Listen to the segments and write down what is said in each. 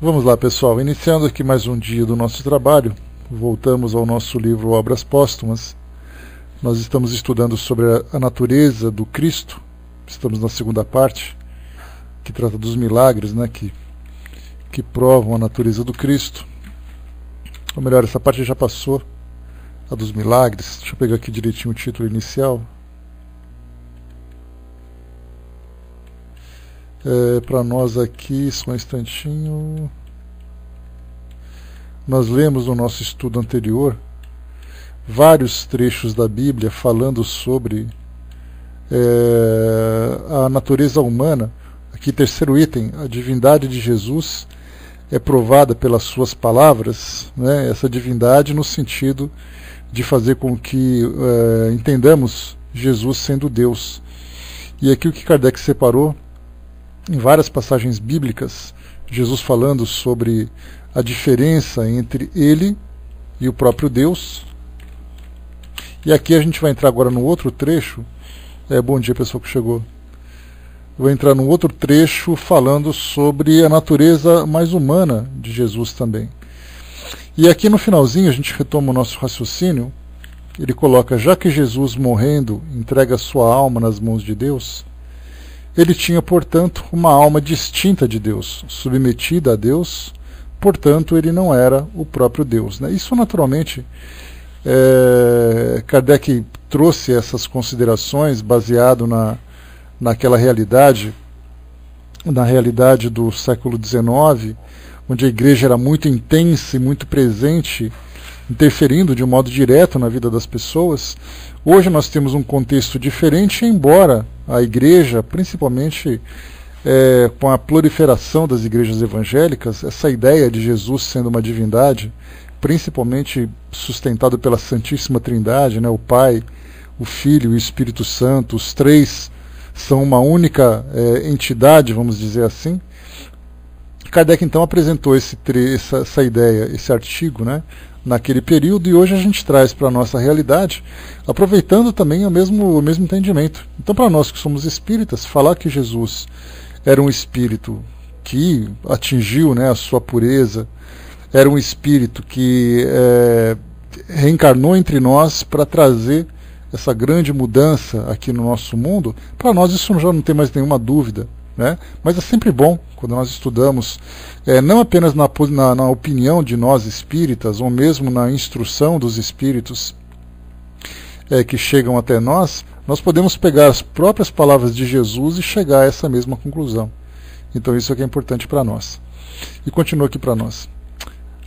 Vamos lá, pessoal, iniciando aqui mais um dia do nosso trabalho, voltamos ao nosso livro Obras Póstumas. Nós estamos estudando sobre a natureza do Cristo, estamos na segunda parte, que trata dos milagres, né, que provam a natureza do Cristo. Ou melhor, essa parte já passou, a dos milagres. Deixa eu pegar aqui direitinho o título inicial. Para nós aqui, só um instantinho. Nós lemos no nosso estudo anterior vários trechos da Bíblia falando sobre a natureza humana. Aqui, terceiro item, a divindade de Jesus é provada pelas suas palavras, né? Essa divindade no sentido de fazer com que entendamos Jesus sendo Deus. E aqui o que Kardec separou em várias passagens bíblicas, Jesus falando sobre a diferença entre ele e o próprio Deus. E aqui a gente vai entrar agora no outro trecho. Bom dia, pessoal que chegou. Vou entrar num outro trecho falando sobre a natureza mais humana de Jesus também. E aqui no finalzinho a gente retoma o nosso raciocínio. Ele coloca: já que Jesus, morrendo, entrega sua alma nas mãos de Deus, ele tinha, portanto, uma alma distinta de Deus, submetida a Deus, portanto, ele não era o próprio Deus, né? Isso, naturalmente, Kardec trouxe essas considerações baseado naquela realidade, na realidade do século XIX, onde a igreja era muito intensa e muito presente, interferindo de um modo direto na vida das pessoas. Hoje nós temos um contexto diferente, embora a igreja, principalmente com a proliferação das igrejas evangélicas, essa ideia de Jesus sendo uma divindade, principalmente sustentado pela Santíssima Trindade, né, o Pai, o Filho e o Espírito Santo, os três são uma única entidade, vamos dizer assim. Kardec então apresentou essa ideia, esse artigo, né, naquele período, e hoje a gente traz para a nossa realidade, aproveitando também o mesmo entendimento. Então, para nós que somos espíritas, falar que Jesus era um espírito que atingiu, né, a sua pureza, era um espírito que reencarnou entre nós para trazer essa grande mudança aqui no nosso mundo, para nós isso já não tem mais nenhuma dúvida, né? Mas é sempre bom, quando nós estudamos, não apenas na opinião de nós espíritas, ou mesmo na instrução dos espíritos que chegam até nós, nós podemos pegar as próprias palavras de Jesus e chegar a essa mesma conclusão. Então isso é que é importante para nós. E continua aqui para nós.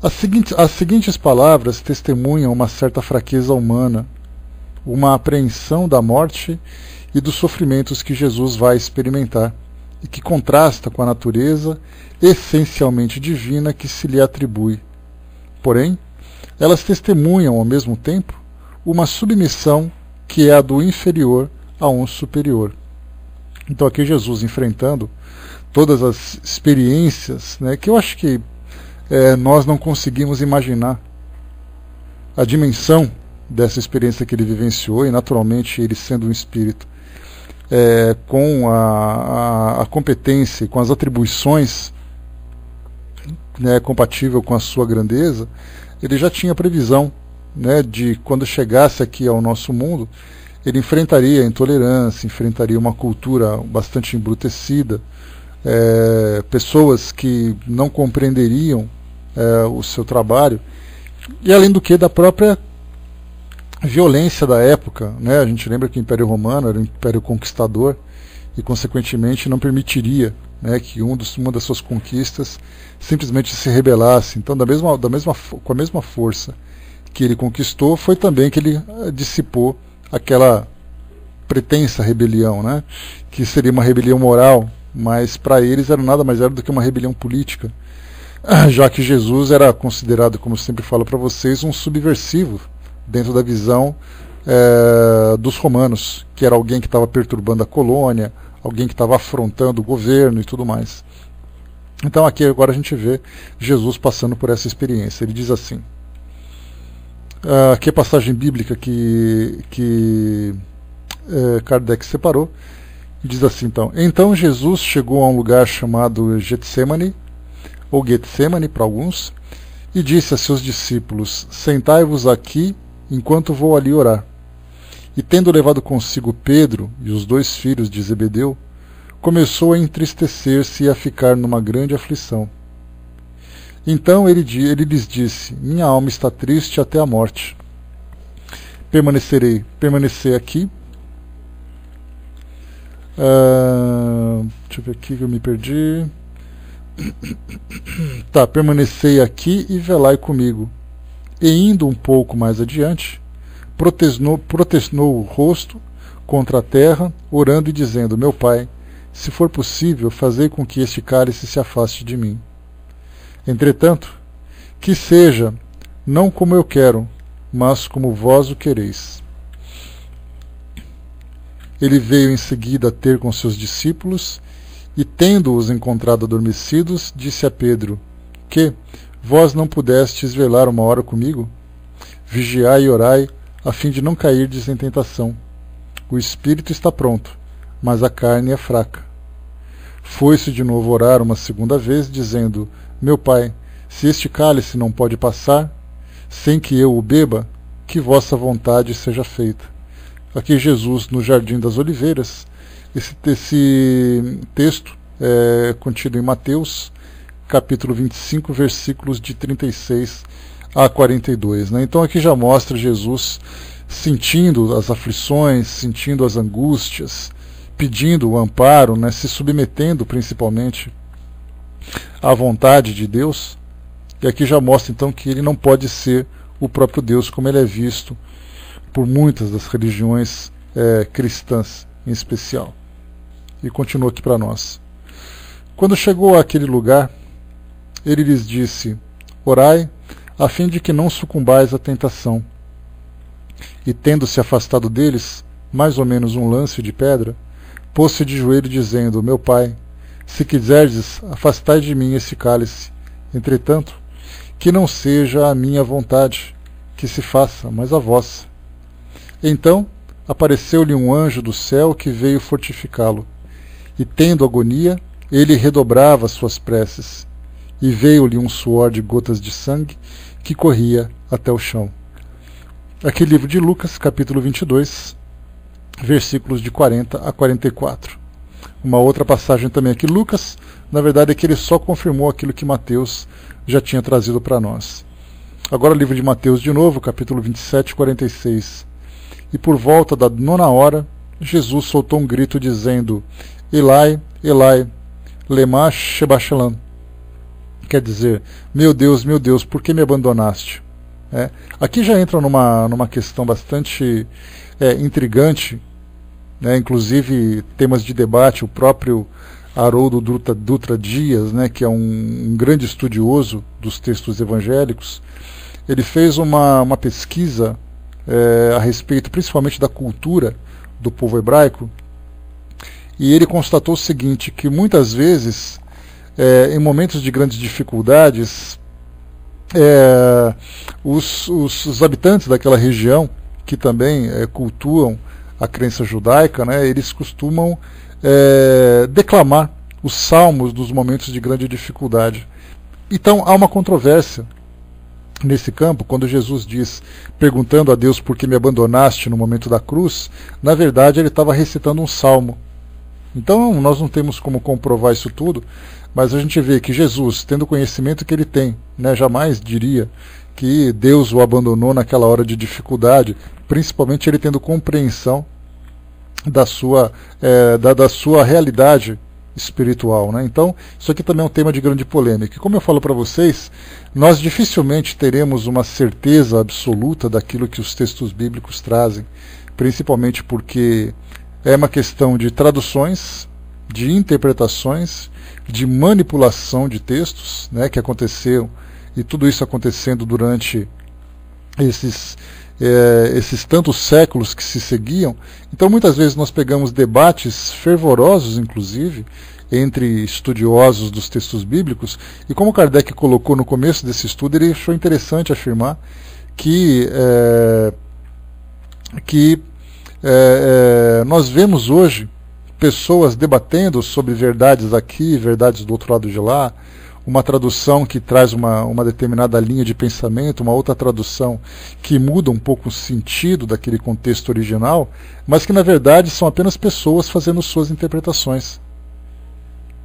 As seguintes palavras testemunham uma certa fraqueza humana, uma apreensão da morte e dos sofrimentos que Jesus vai experimentar, e que contrasta com a natureza essencialmente divina que se lhe atribui. Porém, elas testemunham ao mesmo tempo uma submissão que é a do inferior a um superior. Então aqui Jesus enfrentando todas as experiências, né, que eu acho que nós não conseguimos imaginar a dimensão dessa experiência que ele vivenciou, e naturalmente ele sendo um espírito com a competência e com as atribuições, né, compatível com a sua grandeza, ele já tinha previsão, né, de quando chegasse aqui ao nosso mundo, ele enfrentaria a intolerância, enfrentaria uma cultura bastante embrutecida, pessoas que não compreenderiam o seu trabalho, e além do que da própria violência da época, né? A gente lembra que o Império Romano era um império conquistador e, consequentemente, não permitiria, né, que uma das suas conquistas simplesmente se rebelasse. Então, com a mesma força que ele conquistou, foi também que ele dissipou aquela pretensa rebelião, né, que seria uma rebelião moral, mas para eles era nada mais do que uma rebelião política, já que Jesus era considerado, como eu sempre falo para vocês, um subversivo dentro da visão dos romanos, que era alguém que estava perturbando a colônia, alguém que estava afrontando o governo e tudo mais. Então aqui agora a gente vê Jesus passando por essa experiência. Ele diz assim, aqui é a passagem bíblica que Kardec separou, diz assim então: Então Jesus chegou a um lugar chamado Getsemane, ou Getsemane para alguns, e disse a seus discípulos: sentai-vos aqui enquanto vou ali orar. E tendo levado consigo Pedro e os 2 filhos de Zebedeu, começou a entristecer-se e a ficar numa grande aflição. Então ele lhes disse: minha alma está triste até a morte. Permanecer aqui. Deixa eu ver aqui que eu me perdi. Tá, permanecei aqui e velai comigo. E indo um pouco mais adiante, protestou o rosto contra a terra, orando e dizendo: meu Pai, se for possível, fazei com que este cálice se afaste de mim. Entretanto, que seja não como eu quero, mas como vós o quereis. Ele veio em seguida ter com seus discípulos, e tendo-os encontrado adormecidos, disse a Pedro: que vós não pudestes velar uma hora comigo? Vigiai e orai, a fim de não cairdes em tentação. O espírito está pronto, mas a carne é fraca. Foi-se de novo orar uma segunda vez, dizendo: meu Pai, se este cálice não pode passar, sem que eu o beba, que vossa vontade seja feita. Aqui Jesus, no Jardim das Oliveiras. Esse texto é contido em Mateus, capítulo 25, versículos de 36 a 42. Né? Então aqui já mostra Jesus sentindo as aflições, sentindo as angústias, pedindo o amparo, né? Se submetendo principalmente à vontade de Deus. E aqui já mostra então que ele não pode ser o próprio Deus como ele é visto por muitas das religiões cristãs em especial. E continua aqui para nós. Quando chegou àquele lugar, ele lhes disse: orai, a fim de que não sucumbais à tentação. E tendo-se afastado deles, mais ou menos um lance de pedra, pôs-se de joelho dizendo: meu Pai, se quiserdes, afastai de mim esse cálice. Entretanto, que não seja a minha vontade que se faça, mas a vossa. Então apareceu-lhe um anjo do céu que veio fortificá-lo. E tendo agonia, ele redobrava suas preces. E veio-lhe um suor de gotas de sangue que corria até o chão. Aqui livro de Lucas, capítulo 22, versículos de 40 a 44. Uma outra passagem também aqui, Lucas, na verdade é que ele só confirmou aquilo que Mateus já tinha trazido para nós. Agora o livro de Mateus de novo, capítulo 27, 46. E por volta da 9ª, Jesus soltou um grito dizendo: Elai, Elai, lema sabachthani. Quer dizer: meu Deus, por que me abandonaste? Aqui já entra numa questão bastante intrigante, né? Inclusive temas de debate. O próprio Haroldo Dutra Dias, né, que é um grande estudioso dos textos evangélicos, ele fez uma pesquisa a respeito principalmente da cultura do povo hebraico, e ele constatou o seguinte, que muitas vezes, em momentos de grandes dificuldades, os habitantes daquela região, que também cultuam a crença judaica, né, eles costumam declamar os salmos dos momentos de grande dificuldade. Então há uma controvérsia nesse campo, quando Jesus diz, perguntando a Deus por que me abandonaste no momento da cruz, na verdade ele estava recitando um salmo. Então nós não temos como comprovar isso tudo, mas a gente vê que Jesus, tendo o conhecimento que ele tem, né, jamais diria que Deus o abandonou naquela hora de dificuldade, principalmente ele tendo compreensão da sua realidade espiritual, né? Então, isso aqui também é um tema de grande polêmica. E como eu falo para vocês, nós dificilmente teremos uma certeza absoluta daquilo que os textos bíblicos trazem, principalmente porque é uma questão de traduções, de interpretações, de manipulação de textos, né, que aconteceu, e tudo isso acontecendo durante esses tantos séculos que se seguiam. Então muitas vezes nós pegamos debates fervorosos, inclusive, entre estudiosos dos textos bíblicos, e como Kardec colocou no começo desse estudo, ele achou interessante afirmar que nós vemos hoje pessoas debatendo sobre verdades aqui, verdades do outro lado de lá, uma tradução que traz uma determinada linha de pensamento, uma outra tradução que muda um pouco o sentido daquele contexto original, mas que na verdade são apenas pessoas fazendo suas interpretações.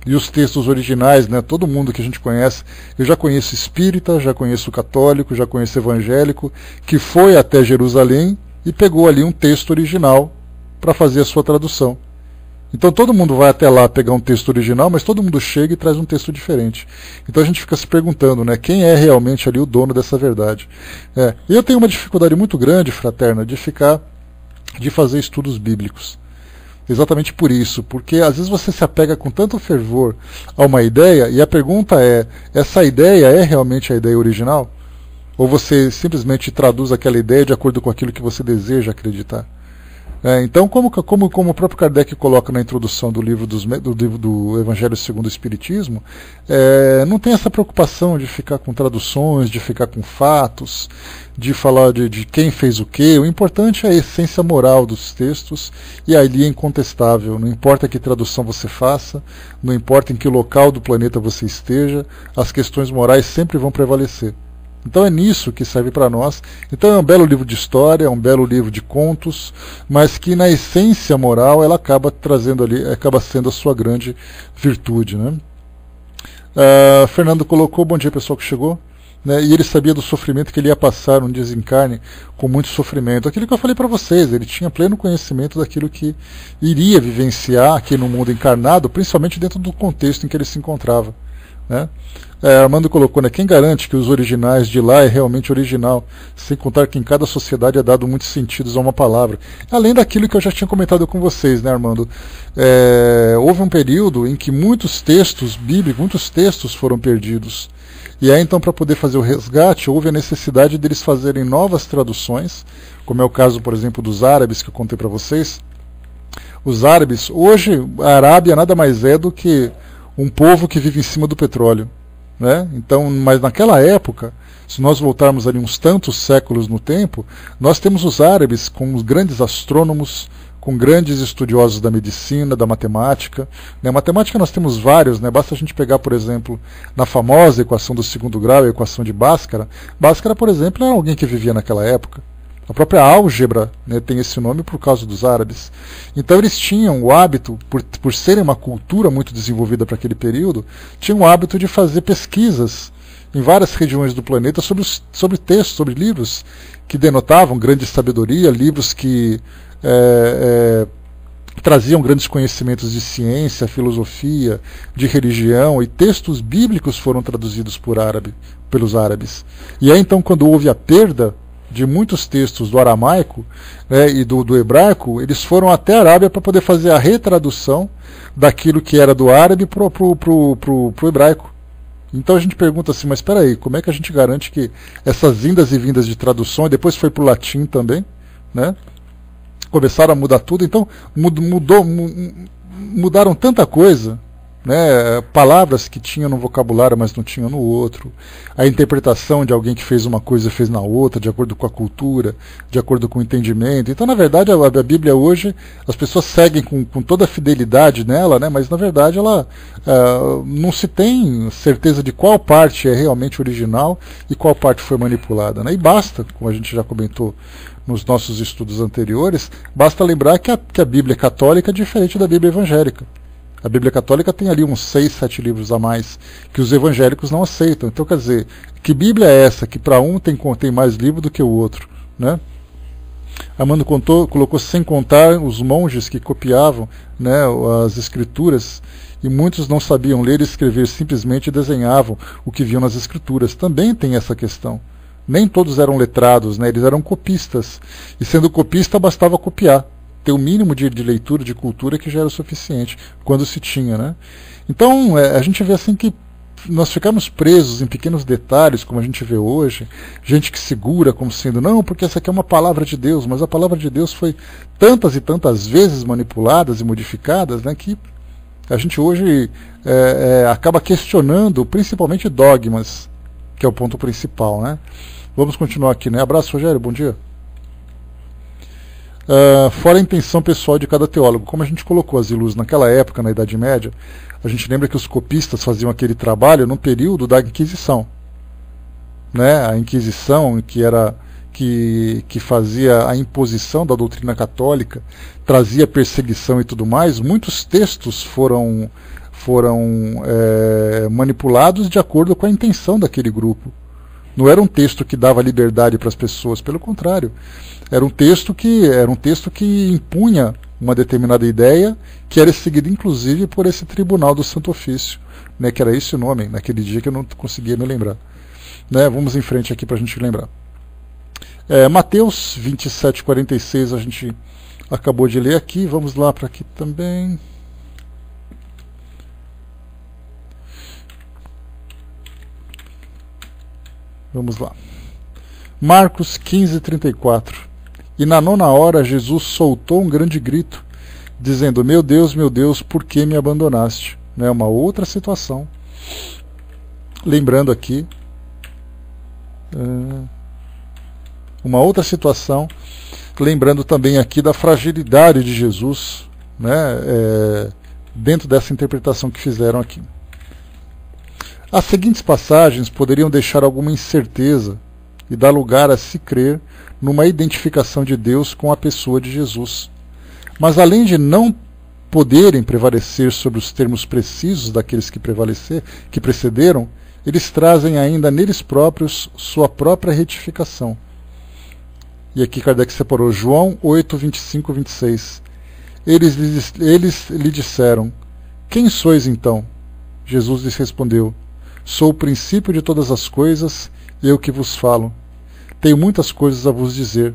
E os textos originais, né, todo mundo que a gente conhece, eu já conheço espírita, já conheço católico, já conheço evangélico, que foi até Jerusalém e pegou ali um texto original para fazer a sua tradução. Então todo mundo vai até lá pegar um texto original, mas todo mundo chega e traz um texto diferente. Então a gente fica se perguntando, né, quem é realmente ali o dono dessa verdade. E eu tenho uma dificuldade muito grande, fraterna, de fazer estudos bíblicos. Exatamente por isso, porque às vezes você se apega com tanto fervor a uma ideia, e a pergunta é, essa ideia é realmente a ideia original? Ou você simplesmente traduz aquela ideia de acordo com aquilo que você deseja acreditar? Então, como o próprio Kardec coloca na introdução do livro do Evangelho segundo o Espiritismo, não tem essa preocupação de ficar com traduções, de ficar com fatos, de falar de quem fez o quê. O importante é a essência moral dos textos, e ali é incontestável. Não importa que tradução você faça, não importa em que local do planeta você esteja, as questões morais sempre vão prevalecer. Então é nisso que serve para nós. Então é um belo livro de história, é um belo livro de contos, mas que na essência moral ela acaba trazendo ali, acaba sendo a sua grande virtude, né? Fernando colocou, bom dia pessoal que chegou, né? E ele sabia do sofrimento que ele ia passar no desencarne, com muito sofrimento. Aquilo que eu falei para vocês, ele tinha pleno conhecimento daquilo que iria vivenciar aqui no mundo encarnado, principalmente dentro do contexto em que ele se encontrava, né? Armando colocou, né, quem garante que os originais de lá é realmente original, sem contar que em cada sociedade é dado muitos sentidos a uma palavra. Além daquilo que eu já tinha comentado com vocês, né, Armando? Houve um período em que muitos textos bíblicos, muitos textos foram perdidos. E aí então, para poder fazer o resgate, houve a necessidade deles fazerem novas traduções, como é o caso, por exemplo, dos árabes que eu contei para vocês. Os árabes, hoje a Arábia nada mais é do que um povo que vive em cima do petróleo, né? Então, mas naquela época, se nós voltarmos ali uns tantos séculos no tempo, nós temos os árabes com os grandes astrônomos, com grandes estudiosos da medicina, da matemática. Na matemática nós temos vários, né? Basta a gente pegar, por exemplo, na famosa equação do segundo grau, a equação de Bhaskara. Bhaskara, por exemplo, era alguém que vivia naquela época. A própria álgebra, né, tem esse nome por causa dos árabes. Então eles tinham o hábito, por serem uma cultura muito desenvolvida para aquele período, tinham o hábito de fazer pesquisas em várias regiões do planeta sobre textos, sobre livros que denotavam grande sabedoria, livros que traziam grandes conhecimentos de ciência, filosofia, de religião, e textos bíblicos foram traduzidos pelos árabes. E aí então, quando houve a perda de muitos textos do aramaico, né, e do hebraico, eles foram até a Arábia para poder fazer a retradução daquilo que era do árabe para o hebraico. Então a gente pergunta assim, mas espera aí, como é que a gente garante que essas indas e vindas de tradução, e depois foi para o latim também, né, começaram a mudar tudo, então mudaram tanta coisa, né, palavras que tinham no vocabulário, mas não tinham no outro, a interpretação de alguém que fez uma coisa e fez na outra, de acordo com a cultura, de acordo com o entendimento. Então, na verdade, a Bíblia hoje, as pessoas seguem com toda a fidelidade nela, né, mas na verdade ela não se tem certeza de qual parte é realmente original e qual parte foi manipulada, né? E basta, como a gente já comentou nos nossos estudos anteriores, basta lembrar que a Bíblia católica é diferente da Bíblia evangélica. A Bíblia católica tem ali uns 6, 7 livros a mais que os evangélicos não aceitam. Então, quer dizer, que Bíblia é essa que para um tem mais livro do que o outro, né? Armando colocou sem contar os monges que copiavam, né, as escrituras, e muitos não sabiam ler e escrever, simplesmente desenhavam o que viam nas escrituras. Também tem essa questão. Nem todos eram letrados, né, eles eram copistas. E sendo copista, bastava copiar. Ter o mínimo de leitura, de cultura, que já era o suficiente, quando se tinha, né? Então, a gente vê assim que nós ficamos presos em pequenos detalhes, como a gente vê hoje, gente que segura como sendo, não, porque essa aqui é uma palavra de Deus, mas a palavra de Deus foi tantas e tantas vezes manipuladas e modificadas, né, que a gente hoje acaba questionando, principalmente dogmas, que é o ponto principal, né? Vamos continuar aqui, né? Abraço, Rogério, bom dia. fora a intenção pessoal de cada teólogo. Como a gente colocou as ilus naquela época, na Idade Média, a gente lembra que os copistas faziam aquele trabalho no período da Inquisição. Né? A Inquisição, que fazia a imposição da doutrina católica, trazia perseguição e tudo mais, muitos textos foram manipulados de acordo com a intenção daquele grupo. Não era um texto que dava liberdade para as pessoas, pelo contrário, era um texto que impunha uma determinada ideia, que era seguida inclusive por esse tribunal do Santo Ofício, né, que era esse o nome, naquele dia que eu não conseguia me lembrar. Né, vamos em frente aqui para a gente lembrar. Mateus 27:46 a gente acabou de ler aqui, vamos lá para aqui também. Vamos lá. Marcos 15:34. E na 9ª hora Jesus soltou um grande grito, dizendo: meu Deus, por que me abandonaste? Né, uma outra situação. Lembrando aqui, uma outra situação, lembrando também aqui da fragilidade de Jesus, né, dentro dessa interpretação que fizeram aqui. As seguintes passagens poderiam deixar alguma incerteza e dar lugar a se crer numa identificação de Deus com a pessoa de Jesus. Mas além de não poderem prevalecer sobre os termos precisos daqueles que precederam, eles trazem ainda neles próprios sua própria retificação. E aqui Kardec separou João 8, 25 e 26. Eles lhe disseram: quem sois então? Jesus lhes respondeu: sou o princípio de todas as coisas, eu que vos falo. Tenho muitas coisas a vos dizer,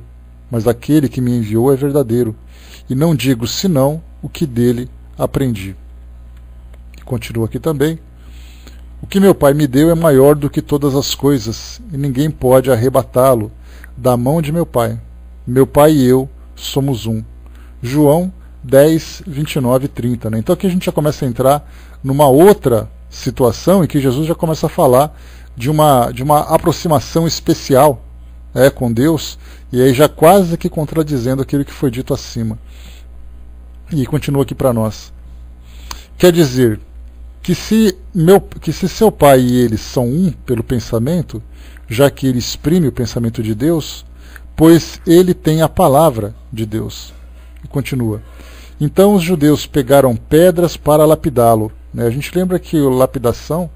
mas aquele que me enviou é verdadeiro, e não digo senão o que dele aprendi. E continua aqui também: o que meu Pai me deu é maior do que todas as coisas, e ninguém pode arrebatá-lo da mão de meu Pai. Meu Pai e eu somos um. João 10, 29 e 30. Né? Então aqui a gente já começa a entrar numa outra situação em que Jesus já começa a falar de uma aproximação especial com Deus, e aí já quase que contradizendo aquilo que foi dito acima. E continua aqui para nós. Quer dizer que se seu Pai e ele são um pelo pensamento, já que ele exprime o pensamento de Deus, pois ele tem a palavra de Deus. E continua. Então os judeus pegaram pedras para lapidá-lo. Né? A gente lembra que a lapidação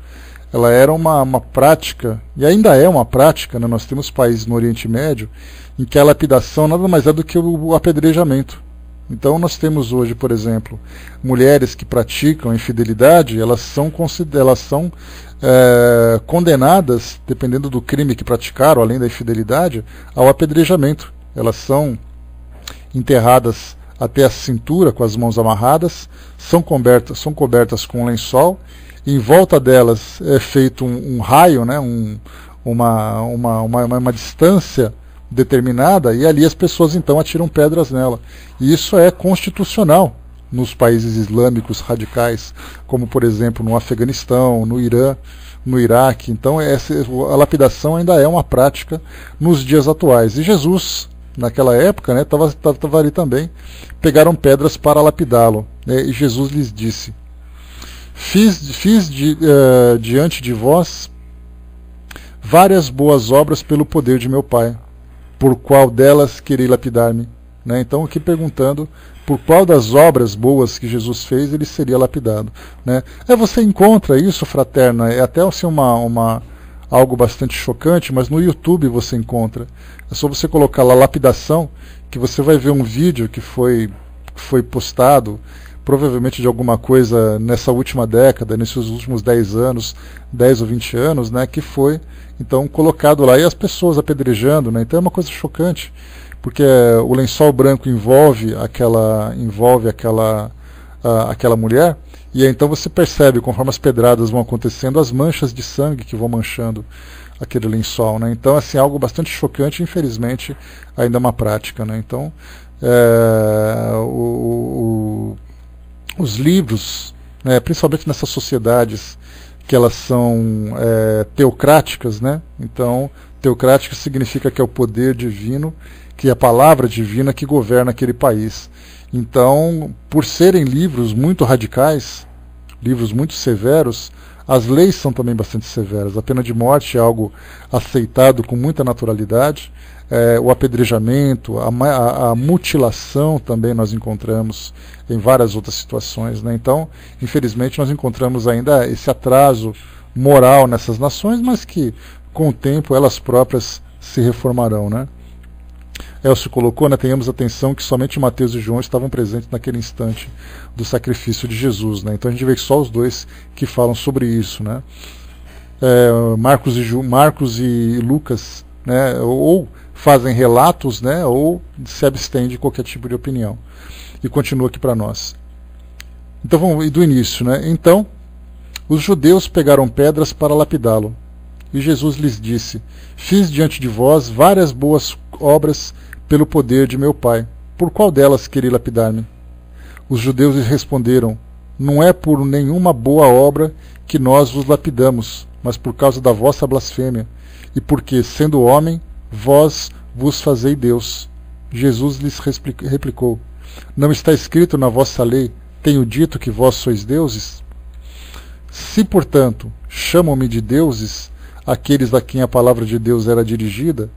ela era uma prática, e ainda é uma prática, né? Nós temos países no Oriente Médio em que a lapidação nada mais é do que o apedrejamento. Então nós temos hoje, por exemplo, mulheres que praticam a infidelidade, elas são condenadas, dependendo do crime que praticaram, além da infidelidade, ao apedrejamento. Elas são enterradas até a cintura com as mãos amarradas, são cobertas com um lençol, em volta delas é feito um raio, né, uma distância determinada, e ali as pessoas então atiram pedras nela. E isso é constitucional nos países islâmicos radicais, como por exemplo no Afeganistão, no Irã, no Iraque. Então a lapidação ainda é uma prática nos dias atuais. E Jesus, naquela época, estava ali também. Pegaram pedras para lapidá-lo, né, e Jesus lhes disse: Fiz diante de vós várias boas obras pelo poder de meu Pai. Por qual delas querei lapidar-me? Né? Então, aqui perguntando por qual das obras boas que Jesus fez ele seria lapidado. Né? Você encontra isso, fraterna, é até assim, algo bastante chocante, mas no YouTube você encontra. É só você colocar lá lapidação, que você vai ver um vídeo que foi postado, provavelmente de alguma coisa nessa última década, nesses últimos 10 anos, 10 ou 20 anos, né, que foi então colocado lá, e as pessoas apedrejando, né, então é uma coisa chocante, porque o lençol branco envolve aquela mulher, e aí, então você percebe, conforme as pedradas vão acontecendo, as manchas de sangue que vão manchando aquele lençol, né, então assim, algo bastante chocante, infelizmente ainda é uma prática, né, então os livros, né, principalmente nessas sociedades que elas são teocráticas, né? Então, teocrática significa que é o poder divino, que é a palavra divina que governa aquele país. Então, por serem livros muito radicais, livros muito severos, as leis são também bastante severas. A pena de morte é algo aceitado com muita naturalidade. O apedrejamento, a mutilação também nós encontramos em várias outras situações, né? Então, infelizmente, nós encontramos ainda esse atraso moral nessas nações, mas que, com o tempo, elas próprias se reformarão, né? Elcio colocou, né, tenhamos atenção que somente Mateus e João estavam presentes naquele instante do sacrifício de Jesus, né? Então a gente vê que só os dois que falam sobre isso, né? Marcos e Lucas, né, ou fazem relatos, né, ou se abstêm de qualquer tipo de opinião. E continua aqui para nós. Então vamos do início, né? Então os judeus pegaram pedras para lapidá-lo. E Jesus lhes disse: fiz diante de vós várias boas obras pelo poder de meu Pai. Por qual delas quereis lapidar-me? Os judeus lhe responderam: não é por nenhuma boa obra que nós vos lapidamos, mas por causa da vossa blasfêmia, e porque, sendo homem, vós vos fazei Deus. Jesus lhes replicou: não está escrito na vossa lei, tenho dito que vós sois deuses? Se, portanto, chamam-me de deuses aqueles a quem a palavra de Deus era dirigida,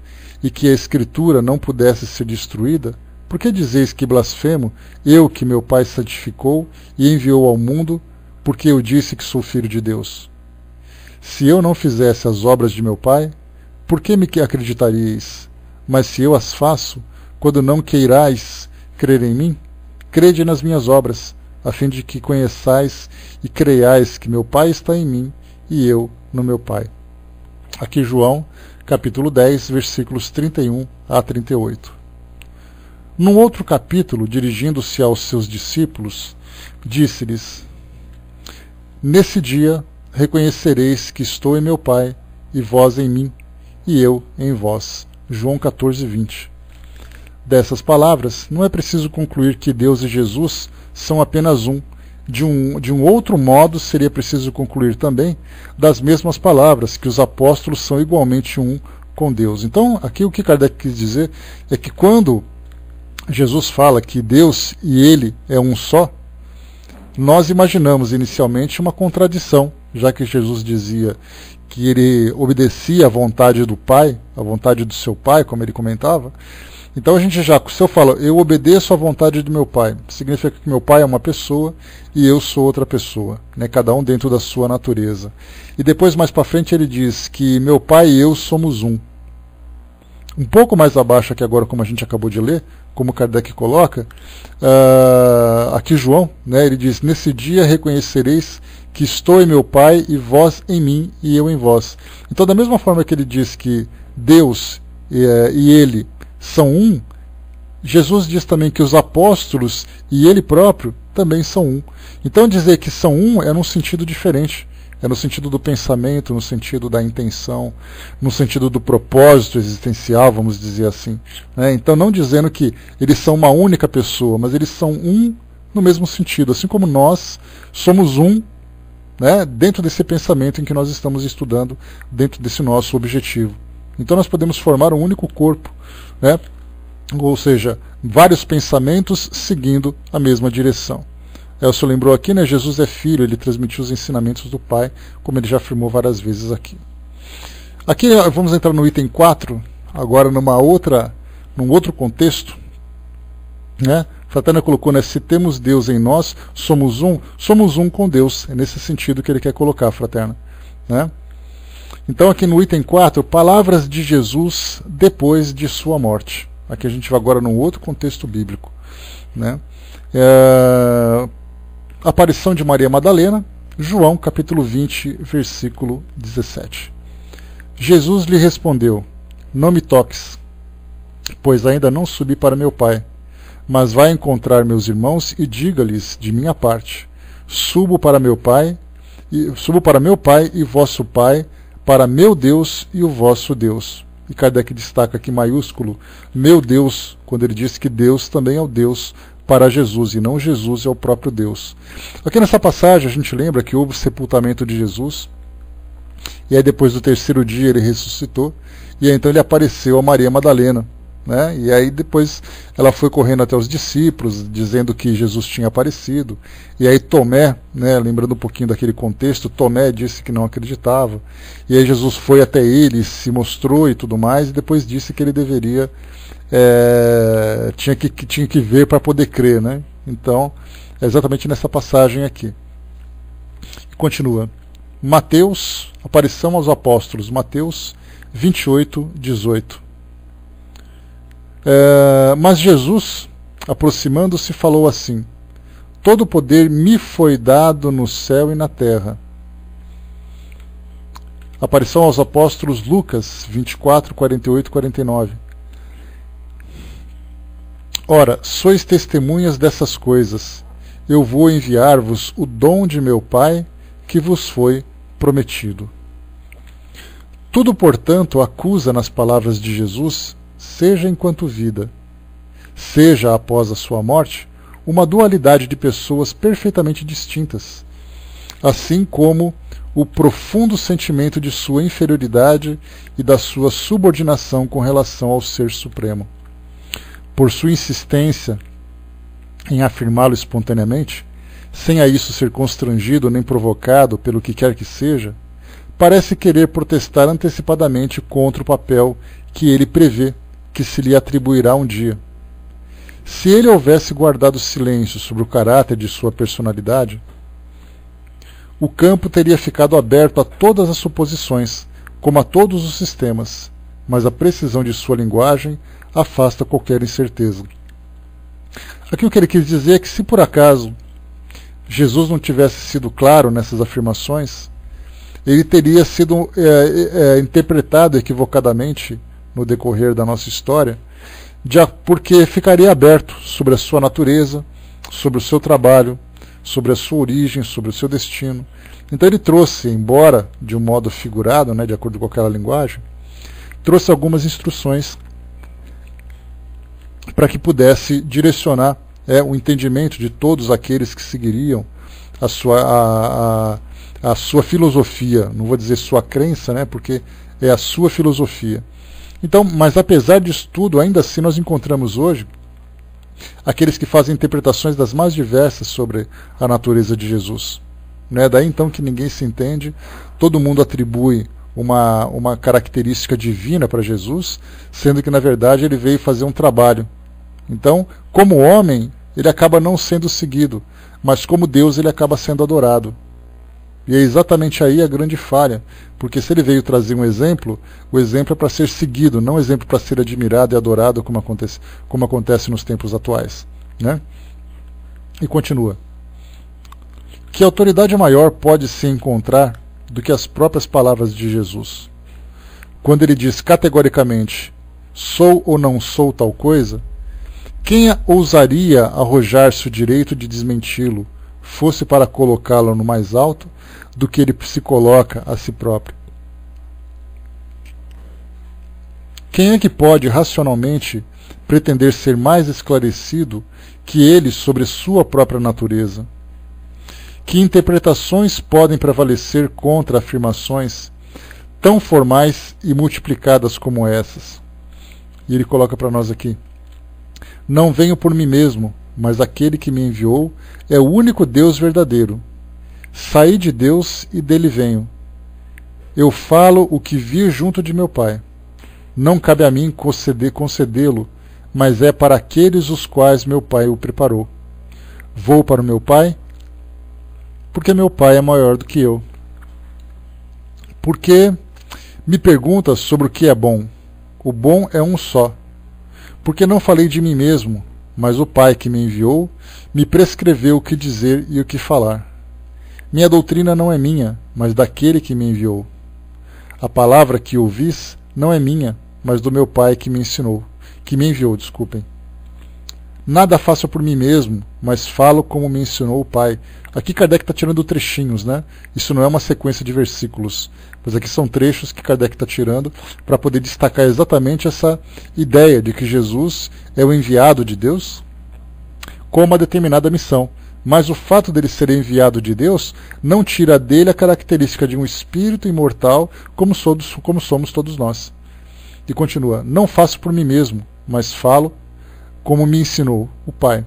e que a Escritura não pudesse ser destruída, por que dizeis que blasfemo, eu que meu Pai santificou e enviou ao mundo, porque eu disse que sou filho de Deus? Se eu não fizesse as obras de meu Pai, por que me acreditaríeis? Mas se eu as faço, quando não queirais crer em mim, crede nas minhas obras, a fim de que conheçais e creiais que meu Pai está em mim e eu no meu Pai. Aqui João, capítulo 10, versículos 31 a 38. Num outro capítulo, dirigindo-se aos seus discípulos, disse-lhes: nesse dia reconhecereis que estou em meu Pai, e vós em mim, e eu em vós. João 14, 20. Dessas palavras, não é preciso concluir que Deus e Jesus são apenas um. De um outro modo, seria preciso concluir também das mesmas palavras, que os apóstolos são igualmente um com Deus. Então, aqui o que Kardec quis dizer é que quando Jesus fala que Deus e Ele é um só, nós imaginamos inicialmente uma contradição, já que Jesus dizia que Ele obedecia à vontade do Pai, à vontade do seu Pai, como ele comentava. Então a gente já, se eu falo, eu obedeço à vontade do meu Pai, significa que meu Pai é uma pessoa e eu sou outra pessoa, né? Cada um dentro da sua natureza. E depois, mais para frente, ele diz que meu Pai e eu somos um. Um pouco mais abaixo aqui agora, como a gente acabou de ler, como Kardec coloca, aqui João, né, ele diz: nesse dia reconhecereis que estou em meu Pai e vós em mim e eu em vós. Então, da mesma forma que ele diz que Deus e Ele são um, Jesus diz também que os apóstolos e ele próprio também são um. Então dizer que são um é num sentido diferente, é no sentido do pensamento, no sentido da intenção, no sentido do propósito existencial, vamos dizer assim, né? Então não dizendo que eles são uma única pessoa, mas eles são um no mesmo sentido, assim como nós somos um, né, dentro desse pensamento em que nós estamos estudando, dentro desse nosso objetivo. Então nós podemos formar um único corpo, né? Ou seja, vários pensamentos seguindo a mesma direção. Elcio lembrou aqui, né? Jesus é filho, ele transmitiu os ensinamentos do Pai, como ele já afirmou várias vezes aqui. Aqui vamos entrar no item 4, agora num outro contexto, né? Fratana colocou, né? Se temos Deus em nós, somos um com Deus. É nesse sentido que ele quer colocar, Fraterna, né? Então aqui no item 4, palavras de Jesus depois de sua morte. Aqui a gente vai agora num outro contexto bíblico, né? Aparição de Maria Madalena, João capítulo 20, versículo 17. Jesus lhe respondeu: não me toques, pois ainda não subi para meu Pai, mas vai encontrar meus irmãos e diga-lhes de minha parte: subo para meu Pai e vosso Pai, para meu Deus e o vosso Deus. E Kardec destaca aqui maiúsculo, meu Deus, quando ele diz que Deus também é o Deus para Jesus, e não Jesus é o próprio Deus. Aqui nessa passagem a gente lembra que houve o sepultamento de Jesus, e aí depois do terceiro dia ele ressuscitou, e aí então ele apareceu a Maria Madalena, né? E aí depois ela foi correndo até os discípulos, dizendo que Jesus tinha aparecido, e aí Tomé, né, lembrando um pouquinho daquele contexto, Tomé disse que não acreditava, e aí Jesus foi até ele, se mostrou e tudo mais, e depois disse que ele deveria, tinha que ver para poder crer, né? Então, é exatamente nessa passagem aqui. Continua. Mateus, aparição aos apóstolos, Mateus 28, 18. Mas Jesus, aproximando-se, falou assim: todo o poder me foi dado no céu e na terra. Aparição aos apóstolos, Lucas 24, 48 e 49. Ora, sois testemunhas dessas coisas. Eu vou enviar-vos o dom de meu Pai, que vos foi prometido. Tudo, portanto, acusa nas palavras de Jesus, seja enquanto vida, seja após a sua morte, uma dualidade de pessoas perfeitamente distintas, assim como o profundo sentimento de sua inferioridade e da sua subordinação com relação ao Ser Supremo. Por sua insistência em afirmá-lo espontaneamente, sem a isso ser constrangido nem provocado pelo que quer que seja, parece querer protestar antecipadamente contra o papel que ele prevê que se lhe atribuirá um dia. Se ele houvesse guardado silêncio sobre o caráter de sua personalidade, o campo teria ficado aberto a todas as suposições, como a todos os sistemas, mas a precisão de sua linguagem afasta qualquer incerteza. Aqui o que ele quis dizer é que, se por acaso Jesus não tivesse sido claro nessas afirmações, ele teria sido interpretado equivocadamente no decorrer da nossa história, porque ficaria aberto sobre a sua natureza, sobre o seu trabalho, sobre a sua origem, sobre o seu destino. Então ele trouxe, embora de um modo figurado, né, de acordo com aquela linguagem, trouxe algumas instruções para que pudesse direcionar o entendimento de todos aqueles que seguiriam a sua filosofia. Não vou dizer sua crença, né, porque é a sua filosofia. Então, mas apesar disso tudo, ainda assim nós encontramos hoje aqueles que fazem interpretações das mais diversas sobre a natureza de Jesus. Não é daí então que ninguém se entende, todo mundo atribui uma característica divina para Jesus, sendo que na verdade ele veio fazer um trabalho. Então, como homem, ele acaba não sendo seguido, mas como Deus ele acaba sendo adorado. E é exatamente aí a grande falha, porque se ele veio trazer um exemplo, o exemplo é para ser seguido, não exemplo para ser admirado e adorado como acontece nos tempos atuais, né? E continua. Que autoridade maior pode se encontrar do que as próprias palavras de Jesus? Quando ele diz categoricamente, sou ou não sou tal coisa, quem ousaria arrojar-se o direito de desmenti-lo, fosse para colocá-lo no mais alto do que ele se coloca a si próprio? Quem é que pode racionalmente pretender ser mais esclarecido que ele sobre sua própria natureza? Que interpretações podem prevalecer contra afirmações tão formais e multiplicadas como essas? E ele coloca para nós aqui: não venho por mim mesmo, mas aquele que me enviou é o único Deus verdadeiro. Saí de Deus e dele venho. Eu falo o que vi junto de meu Pai. Não cabe a mim concedê-lo, mas é para aqueles os quais meu Pai o preparou. Vou para o meu Pai, porque meu Pai é maior do que eu. Porque me perguntas sobre o que é bom. O bom é um só. Porque não falei de mim mesmo, mas o Pai que me enviou me prescreveu o que dizer e o que falar. Minha doutrina não é minha, mas daquele que me enviou. A palavra que ouvis não é minha, mas do meu Pai que me enviou, desculpem. Nada faço por mim mesmo, mas falo como me ensinou o Pai. Aqui Kardec está tirando trechinhos, né? Isso não é uma sequência de versículos, mas aqui são trechos que Kardec está tirando para poder destacar exatamente essa ideia de que Jesus é o enviado de Deus com uma determinada missão. mas o fato dele ser enviado de Deus não tira dele a característica de um espírito imortal como somos todos nós. E continua: não faço por mim mesmo, mas falo como me ensinou o Pai.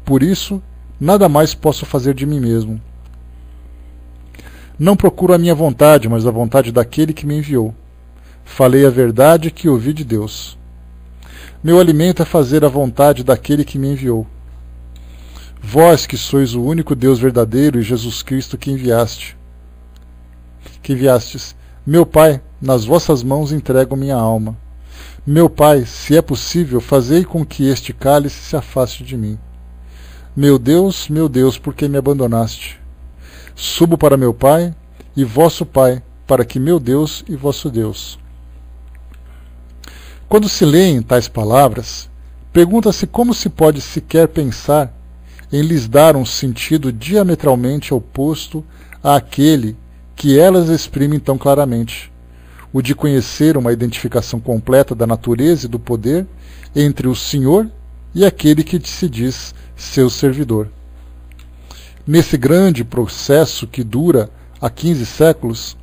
Por isso, nada mais posso fazer de mim mesmo. Não procuro a minha vontade, mas a vontade daquele que me enviou. Falei a verdade que ouvi de Deus. Meu alimento é fazer a vontade daquele que me enviou. Vós que sois o único Deus verdadeiro e Jesus Cristo que enviastes. Meu Pai, nas vossas mãos entrego minha alma. Meu Pai, se é possível, fazei com que este cálice se afaste de mim. Meu Deus, por que me abandonaste? Subo para meu Pai e vosso Pai, para que meu Deus e vosso Deus. Quando se leem tais palavras, pergunta-se como se pode sequer pensar em lhes dar um sentido diametralmente oposto àquele que elas exprimem tão claramente, o de conhecer uma identificação completa da natureza e do poder entre o Senhor e aquele que se diz seu servidor. Nesse grande processo que dura há 15 séculos,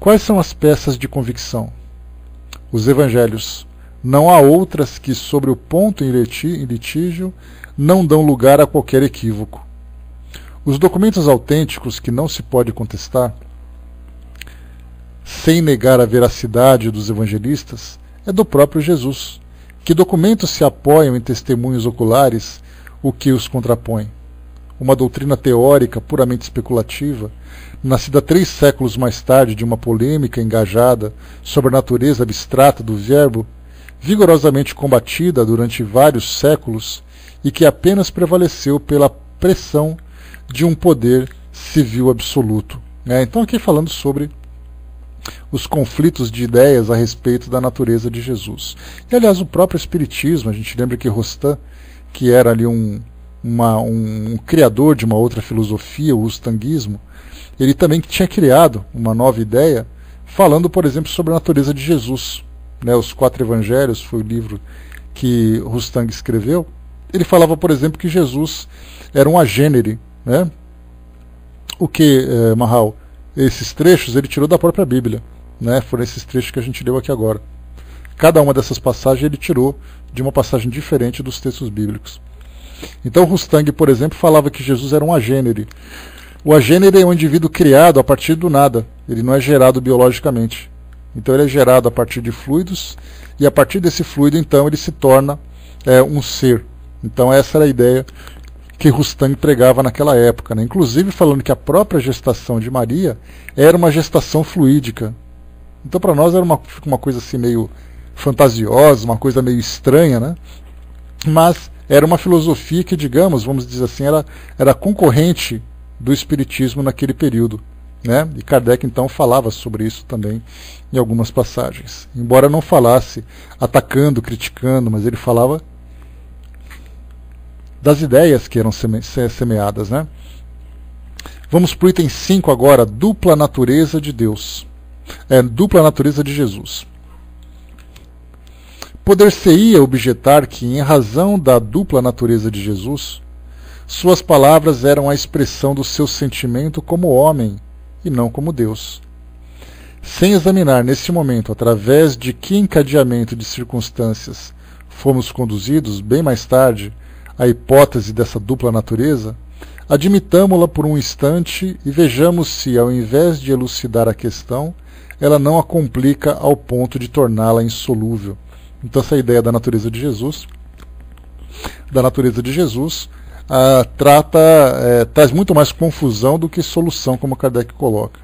quais são as peças de convicção? Os evangelhos. Não há outras que, sobre o ponto em litígio, não dão lugar a qualquer equívoco. Os documentos autênticos que não se pode contestar, sem negar a veracidade dos evangelistas, é do próprio Jesus. Que documentos se apoiam em testemunhos oculares, o que os contrapõe? Uma doutrina teórica puramente especulativa, nascida 3 séculos mais tarde de uma polêmica engajada sobre a natureza abstrata do verbo, vigorosamente combatida durante vários séculos e que apenas prevaleceu pela pressão de um poder civil absoluto. Então aqui falando sobre os conflitos de ideias a respeito da natureza de Jesus. E aliás, o próprio Espiritismo, a gente lembra que Rostam, que era ali um criador de uma outra filosofia, o rustanguismo, ele também tinha criado uma nova ideia, falando, por exemplo, sobre a natureza de Jesus. Os 4 Evangelhos foi o livro que Rustang escreveu. Ele falava, por exemplo, que Jesus era um agênere. O que, Mahal? Esses trechos ele tirou da própria Bíblia. Foram esses trechos que a gente leu aqui agora. Cada uma dessas passagens ele tirou de uma passagem diferente dos textos bíblicos. Então Rustang, por exemplo, falava que Jesus era um agênere. O agênere é um indivíduo criado a partir do nada. Ele não é gerado biologicamente. Então ele é gerado a partir de fluidos, e a partir desse fluido, então, ele se torna um ser. Então essa era a ideia que Rustang pregava naquela época. Inclusive falando que a própria gestação de Maria era uma gestação fluídica. Então para nós era uma coisa assim meio fantasiosa, uma coisa meio estranha, mas era uma filosofia que, digamos, vamos dizer assim, era concorrente do Espiritismo naquele período. E Kardec então falava sobre isso também em algumas passagens. Embora não falasse atacando, criticando, mas ele falava das ideias que eram semeadas. Vamos para o item 5 agora, dupla natureza de Deus. Dupla natureza de Jesus. Poder-se-ia objetar que, em razão da dupla natureza de Jesus, suas palavras eram a expressão do seu sentimento como homem e não como Deus. Sem examinar nesse momento através de que encadeamento de circunstâncias fomos conduzidos, bem mais tarde, à hipótese dessa dupla natureza, admitamo-la por um instante e vejamos se, ao invés de elucidar a questão, ela não a complica ao ponto de torná-la insolúvel. Então essa ideia da natureza de Jesus, traz muito mais confusão do que solução, como Kardec coloca.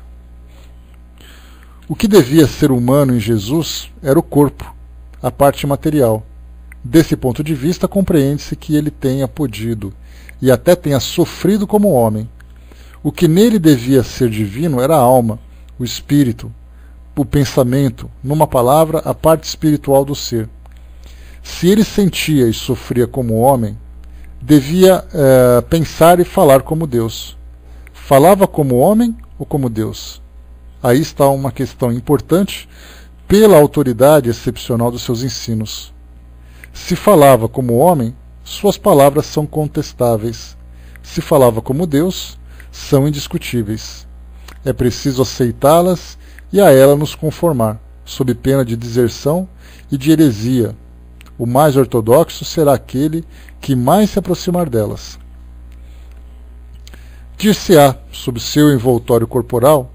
O que devia ser humano em Jesus era o corpo, a parte material. Desse ponto de vista, compreende-se que ele tenha podido, e até tenha sofrido como homem. O que nele devia ser divino era a alma, o espírito, o pensamento, numa palavra, a parte espiritual do ser. Se ele sentia e sofria como homem, devia pensar e falar como Deus. Falava como homem ou como Deus? Aí está uma questão importante pela autoridade excepcional dos seus ensinos. Se falava como homem, suas palavras são contestáveis. Se falava como Deus, são indiscutíveis. É preciso aceitá-las e a ela nos conformar, sob pena de deserção e de heresia. O mais ortodoxo será aquele que mais se aproximar delas. Dir-se-á, sob seu envoltório corporal,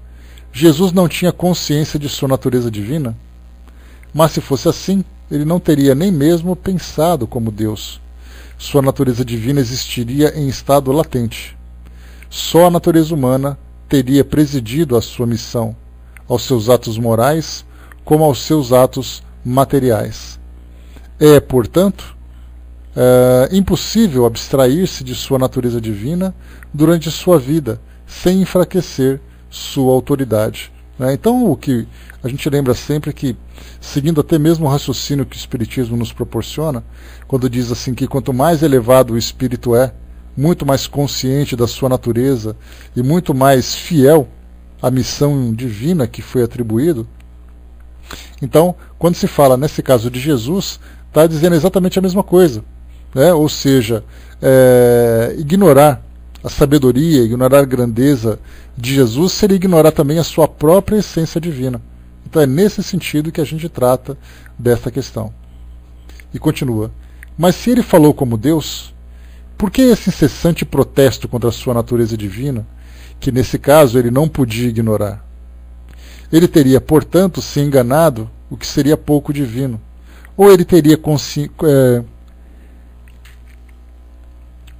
Jesus não tinha consciência de sua natureza divina? Mas se fosse assim, ele não teria nem mesmo pensado como Deus. Sua natureza divina existiria em estado latente. Só a natureza humana teria presidido à sua missão, aos seus atos morais, como aos seus atos materiais. É, portanto, impossível abstrair-se de sua natureza divina durante sua vida, sem enfraquecer sua autoridade. Então, o que a gente lembra sempre é que, seguindo até mesmo o raciocínio que o Espiritismo nos proporciona, quando diz assim que quanto mais elevado o espírito é, muito mais consciente da sua natureza e muito mais fiel à missão divina que foi atribuído. Então, quando se fala nesse caso de Jesus, está dizendo exatamente a mesma coisa, ou seja, ignorar a sabedoria, ignorar a grandeza de Jesus seria ignorar também a sua própria essência divina. Então é nesse sentido que a gente trata dessa questão. E continua: mas se ele falou como Deus, por que esse incessante protesto contra a sua natureza divina, que nesse caso ele não podia ignorar? Ele teria, portanto, se enganado, o que seria pouco divino, ou ele teria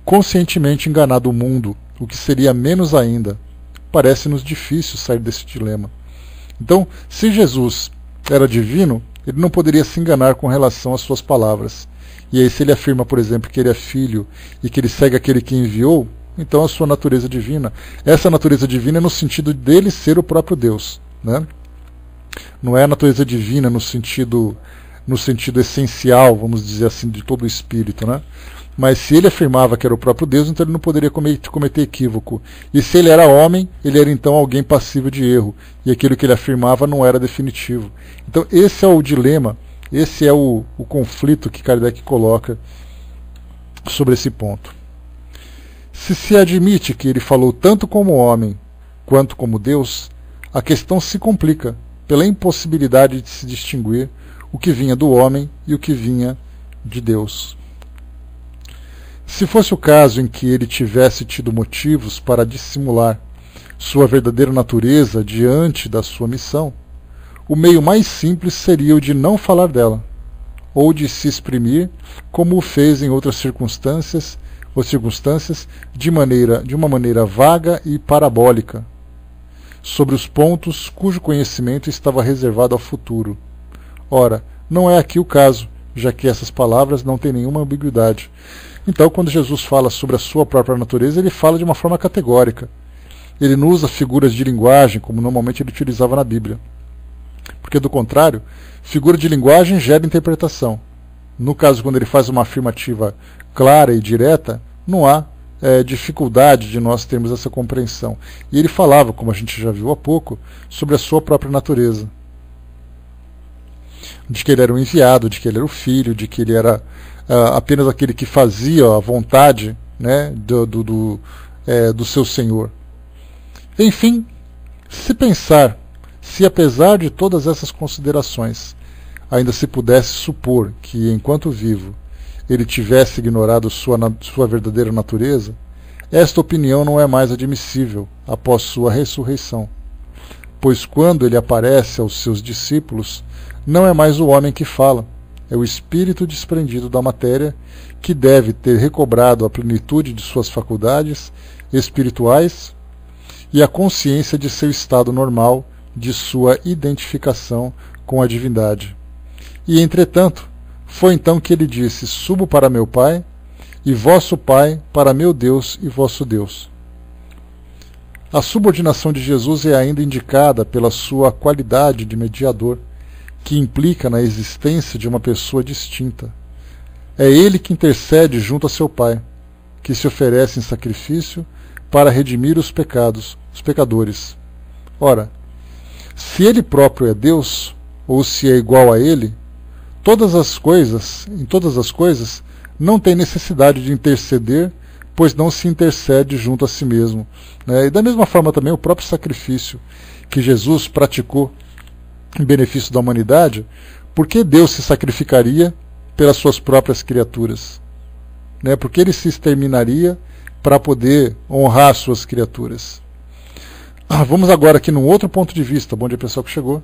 conscientemente enganado o mundo, o que seria menos ainda. Parece-nos difícil sair desse dilema. Então, se Jesus era divino, ele não poderia se enganar com relação às suas palavras. E aí, se ele afirma, por exemplo, que ele é filho e que ele segue aquele que enviou, então a sua natureza divina, essa natureza divina é no sentido dele ser o próprio Deus, Não é a natureza divina no sentido essencial, vamos dizer assim, de todo o espírito, Mas se ele afirmava que era o próprio Deus, então ele não poderia cometer equívoco. E se ele era homem, ele era então alguém passível de erro. E aquilo que ele afirmava não era definitivo. Então esse é o dilema, esse é o conflito que Kardec coloca sobre esse ponto. Se admite que ele falou tanto como homem quanto como Deus, a questão se complica pela impossibilidade de se distinguir o que vinha do homem e o que vinha de Deus. Se fosse o caso em que ele tivesse tido motivos para dissimular sua verdadeira natureza diante da sua missão, o meio mais simples seria o de não falar dela, ou de se exprimir como o fez em outras circunstâncias de uma maneira vaga e parabólica, sobre os pontos cujo conhecimento estava reservado ao futuro. Ora, não é aqui o caso, já que essas palavras não têm nenhuma ambiguidade. Então, quando Jesus fala sobre a sua própria natureza, ele fala de uma forma categórica. Ele não usa figuras de linguagem, como normalmente ele utilizava na Bíblia. Porque, do contrário, figura de linguagem gera interpretação. No caso, quando ele faz uma afirmativa clara e direta, não há dificuldade de nós termos essa compreensão. E ele falava, como a gente já viu há pouco, sobre a sua própria natureza. De que ele era um enviado, de que ele era o filho, de que ele era apenas aquele que fazia a vontade do seu Senhor. Enfim, se pensar, se apesar de todas essas considerações, ainda se pudesse supor que, enquanto vivo, ele tivesse ignorado sua verdadeira natureza, esta opinião não é mais admissível após sua ressurreição, pois quando ele aparece aos seus discípulos, não é mais o homem que fala, é o espírito desprendido da matéria que deve ter recobrado a plenitude de suas faculdades espirituais e a consciência de seu estado normal, de sua identificação com a divindade. E, entretanto, foi então que ele disse: subo para meu Pai, e vosso Pai para meu Deus e vosso Deus. A subordinação de Jesus é ainda indicada pela sua qualidade de mediador, que implica na existência de uma pessoa distinta. É ele que intercede junto a seu Pai, que se oferece em sacrifício para redimir os pecadores. Ora, se ele próprio é Deus, ou se é igual a ele, em todas as coisas, não tem necessidade de interceder, pois não se intercede junto a si mesmo. E da mesma forma também o próprio sacrifício que Jesus praticou em benefício da humanidade, por que Deus se sacrificaria pelas suas próprias criaturas? Porque ele se exterminaria para poder honrar as suas criaturas. Vamos agora aqui num outro ponto de vista. Bom dia, pessoal que chegou.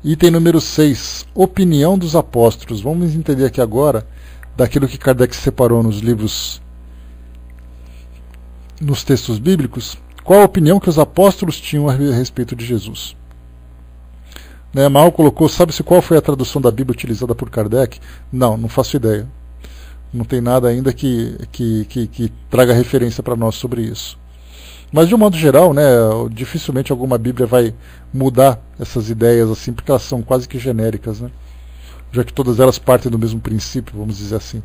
Item número 6, opinião dos apóstolos. Vamos entender aqui agora daquilo que Kardec separou nos livros, nos textos bíblicos, qual a opinião que os apóstolos tinham a respeito de Jesus. Mal colocou, sabe-se qual foi a tradução da Bíblia utilizada por Kardec? Não faço ideia. Não tem nada ainda que traga referência para nós sobre isso. Mas de um modo geral, dificilmente alguma Bíblia vai mudar essas ideias assim, porque elas são quase que genéricas, já que todas elas partem do mesmo princípio, vamos dizer assim.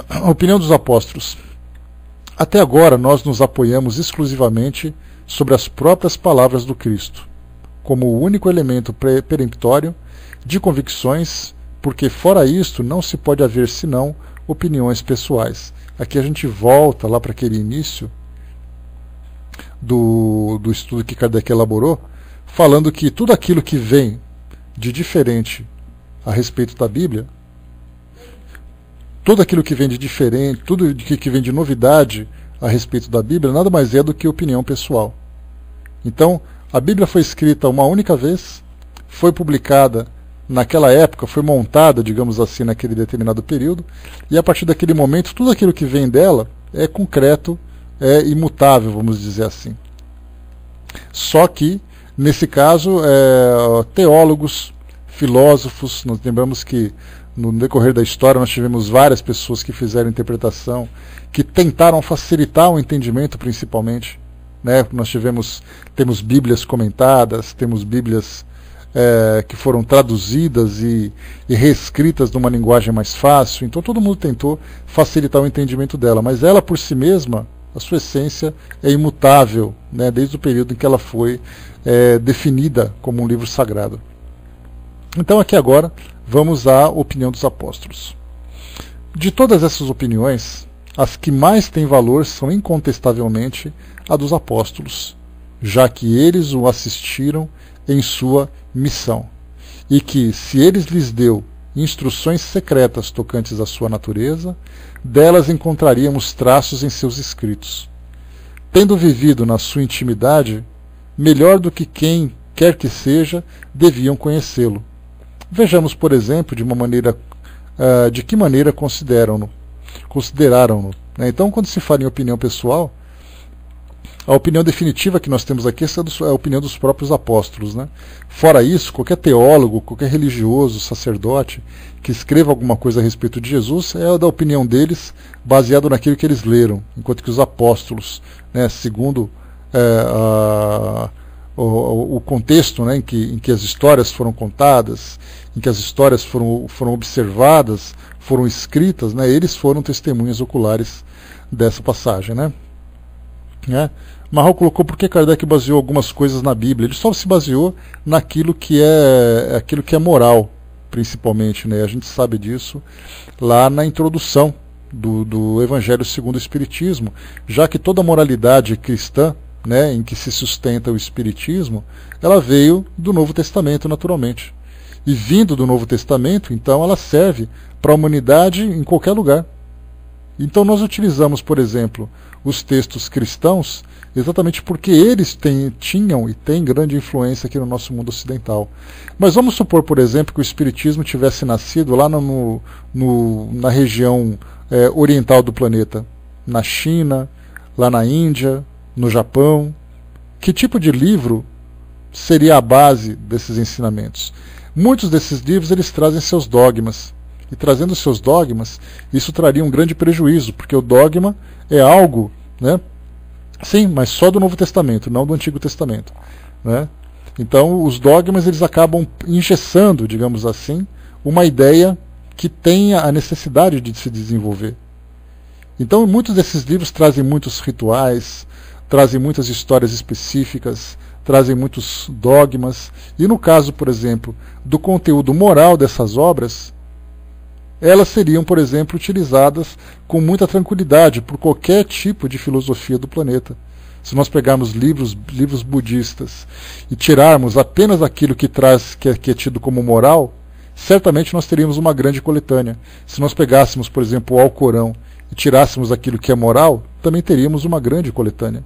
A opinião dos apóstolos. Até agora nós nos apoiamos exclusivamente sobre as próprias palavras do Cristo, como o único elemento peremptório de convicções, porque fora isto não se pode haver senão opiniões pessoais. Aqui a gente volta lá para aquele início do estudo que Kardec elaborou, falando que tudo aquilo que vem de diferente a respeito da Bíblia, tudo aquilo que vem de diferente, tudo que vem de novidade a respeito da Bíblia, nada mais é do que opinião pessoal. Então, a Bíblia foi escrita uma única vez, foi publicada naquela época, foi montada, digamos assim, naquele determinado período, e a partir daquele momento, tudo aquilo que vem dela é concreto, é imutável, vamos dizer assim. Só que, nesse caso, teólogos, filósofos, nós lembramos que no decorrer da história nós tivemos várias pessoas que fizeram interpretação, que tentaram facilitar o entendimento principalmente. Nós temos Bíblias comentadas, temos Bíblias que foram traduzidas e reescritas numa linguagem mais fácil, então todo mundo tentou facilitar o entendimento dela, mas ela por si mesma, a sua essência é imutável, desde o período em que ela foi definida como um livro sagrado. Então aqui agora vamos à opinião dos apóstolos. De todas essas opiniões, as que mais têm valor são incontestavelmente a dos apóstolos, já que eles o assistiram em sua missão, e que, se eles lhes deu instruções secretas tocantes à sua natureza, delas encontraríamos traços em seus escritos. Tendo vivido na sua intimidade, melhor do que quem quer que seja, deviam conhecê-lo. Vejamos, por exemplo, de que maneira consideraram-no. Então, quando se fala em opinião pessoal, a opinião definitiva que nós temos aqui é a opinião dos próprios apóstolos. Fora isso, qualquer teólogo, qualquer religioso, sacerdote, que escreva alguma coisa a respeito de Jesus, é da opinião deles, baseado naquilo que eles leram, enquanto que os apóstolos, segundo o contexto em que as histórias foram contadas, em que as histórias foram observadas, foram escritas, eles foram testemunhas oculares dessa passagem. Marral colocou por que Kardec baseou algumas coisas na Bíblia. Ele só se baseou naquilo que é moral, principalmente. A gente sabe disso lá na introdução do Evangelho segundo o Espiritismo, já que toda a moralidade cristã, em que se sustenta o Espiritismo, ela veio do Novo Testamento, naturalmente. E vindo do Novo Testamento, então, ela serve para a humanidade em qualquer lugar. Então nós utilizamos, por exemplo, os textos cristãos exatamente porque eles tinham e têm grande influência aqui no nosso mundo ocidental. Mas vamos supor, por exemplo, que o Espiritismo tivesse nascido lá na região oriental do planeta, na China, lá na Índia, no Japão. Que tipo de livro seria a base desses ensinamentos? Muitos desses livros eles trazem seus dogmas. E trazendo seus dogmas, isso traria um grande prejuízo, porque o dogma é algo, sim, mas só do Novo Testamento, não do Antigo Testamento. Então, os dogmas eles acabam engessando, digamos assim, uma ideia que tenha a necessidade de se desenvolver. Então, muitos desses livros trazem muitos rituais, trazem muitas histórias específicas, trazem muitos dogmas, e no caso, por exemplo, do conteúdo moral dessas obras, elas seriam, por exemplo, utilizadas com muita tranquilidade por qualquer tipo de filosofia do planeta. Se nós pegarmos livros budistas e tirarmos apenas aquilo que é tido como moral, certamente nós teríamos uma grande coletânea. Se nós pegássemos, por exemplo, o Alcorão e tirássemos aquilo que é moral, também teríamos uma grande coletânea.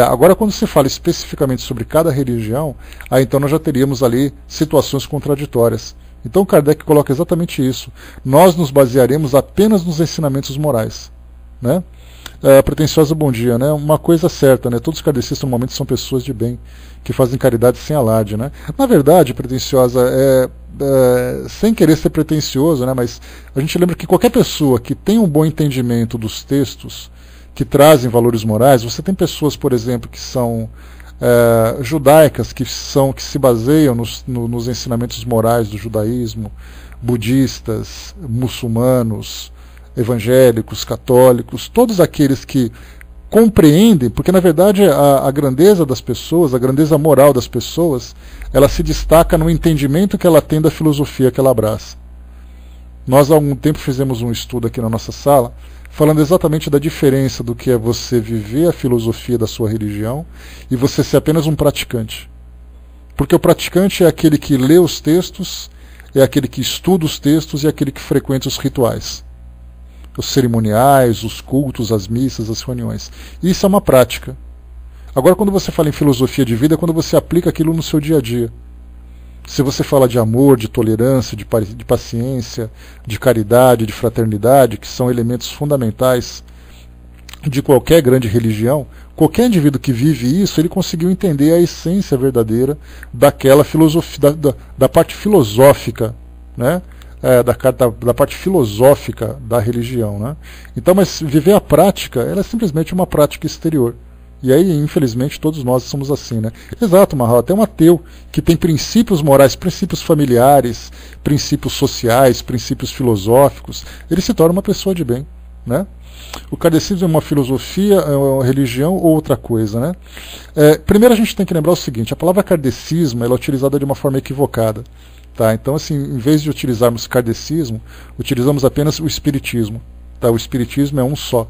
Agora, quando se fala especificamente sobre cada religião, aí então nós já teríamos ali situações contraditórias. Então Kardec coloca exatamente isso. Nós nos basearemos apenas nos ensinamentos morais, né? Pretensiosa, bom dia, né? Uma coisa certa, né? Todos os kardecistas normalmente são pessoas de bem, que fazem caridade sem alarde, né? Na verdade, Pretensiosa, sem querer ser pretensioso, né? Mas a gente lembra que qualquer pessoa que tem um bom entendimento dos textos que trazem valores morais, você tem pessoas, por exemplo, que são judaicas, que se baseiam nos ensinamentos morais do judaísmo, budistas, muçulmanos, evangélicos, católicos, todos aqueles que compreendem, porque na verdade a grandeza das pessoas, a grandeza moral das pessoas, ela se destaca no entendimento que ela tem da filosofia que ela abraça. Nós há algum tempo fizemos um estudo aqui na nossa sala, falando exatamente da diferença do que é você viver a filosofia da sua religião e você ser apenas um praticante. Porque o praticante é aquele que lê os textos, é aquele que estuda os textos e é aquele que frequenta os rituais, os cerimoniais, os cultos, as missas, as reuniões. Isso é uma prática. Agora, quando você fala em filosofia de vida, é quando você aplica aquilo no seu dia a dia. Se você fala de amor, de tolerância, de paciência, de caridade, de fraternidade, que são elementos fundamentais de qualquer grande religião, qualquer indivíduo que vive isso, ele conseguiu entender a essência verdadeira daquela filosofia, da parte filosófica, né? Da parte filosófica da religião, né? Então, mas viver a prática, ela é simplesmente uma prática exterior. E aí, infelizmente, todos nós somos assim, né? Exato, Mahal, até um ateu que tem princípios morais, princípios familiares, princípios sociais, princípios filosóficos, ele se torna uma pessoa de bem, né? O kardecismo é uma filosofia, é uma religião ou outra coisa, né? Primeiro a gente tem que lembrar o seguinte, a palavra kardecismo ela é utilizada de uma forma equivocada. Tá? Então, assim, em vez de utilizarmos kardecismo, utilizamos apenas o espiritismo. Tá? O espiritismo é um só.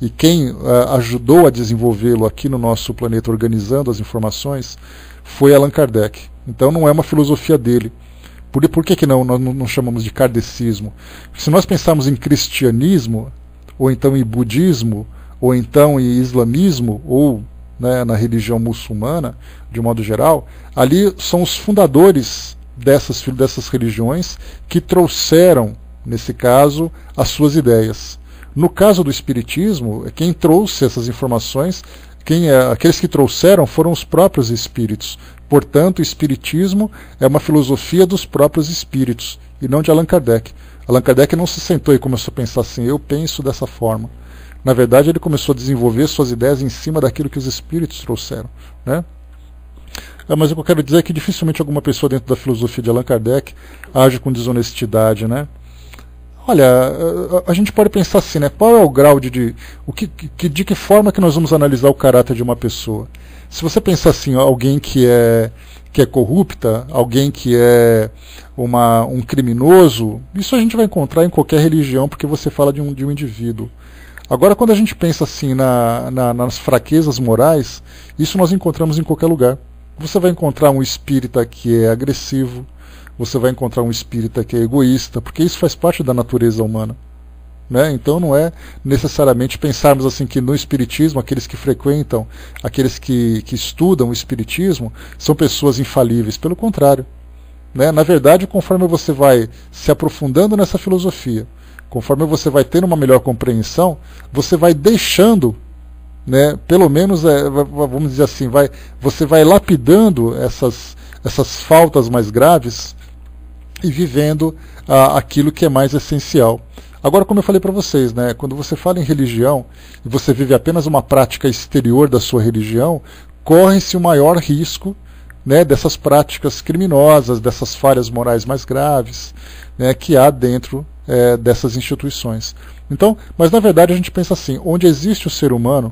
E quem ajudou a desenvolvê-lo aqui no nosso planeta, organizando as informações, foi Allan Kardec. Então não é uma filosofia dele. Por que nós não chamamos de kardecismo? Se nós pensarmos em cristianismo, ou então em budismo, ou então em islamismo, ou né, na religião muçulmana, de um modo geral, ali são os fundadores dessas religiões que trouxeram, nesse caso, as suas ideias. No caso do espiritismo, quem trouxe essas informações, aqueles que trouxeram foram os próprios espíritos. Portanto, o espiritismo é uma filosofia dos próprios espíritos, e não de Allan Kardec. Allan Kardec não se sentou e começou a pensar assim, eu penso dessa forma. Na verdade, ele começou a desenvolver suas ideias em cima daquilo que os espíritos trouxeram, né? Mas o que eu quero dizer é que dificilmente alguma pessoa dentro da filosofia de Allan Kardec age com desonestidade, né? Olha, a gente pode pensar assim, né? Qual é o grau de que forma que nós vamos analisar o caráter de uma pessoa? Se você pensar assim, alguém que é corrupta, alguém que é um criminoso, isso a gente vai encontrar em qualquer religião, porque você fala de um indivíduo. Agora, quando a gente pensa assim nas fraquezas morais, isso nós encontramos em qualquer lugar. Você vai encontrar um espírita que é agressivo, você vai encontrar um espírita que é egoísta, porque isso faz parte da natureza humana. Né? Então não é necessariamente pensarmos assim que no espiritismo, aqueles que frequentam, aqueles que estudam o espiritismo, são pessoas infalíveis. Pelo contrário. Né? Na verdade, conforme você vai se aprofundando nessa filosofia, conforme você vai tendo uma melhor compreensão, você vai deixando, né, pelo menos, vamos dizer assim, você vai lapidando essas faltas mais graves e vivendo aquilo que é mais essencial. Agora, como eu falei para vocês, né, quando você fala em religião e você vive apenas uma prática exterior da sua religião, corre-se o maior risco, né, dessas práticas criminosas, dessas falhas morais mais graves, né, que há dentro dessas instituições. Então, mas na verdade a gente pensa assim, onde existe o ser humano,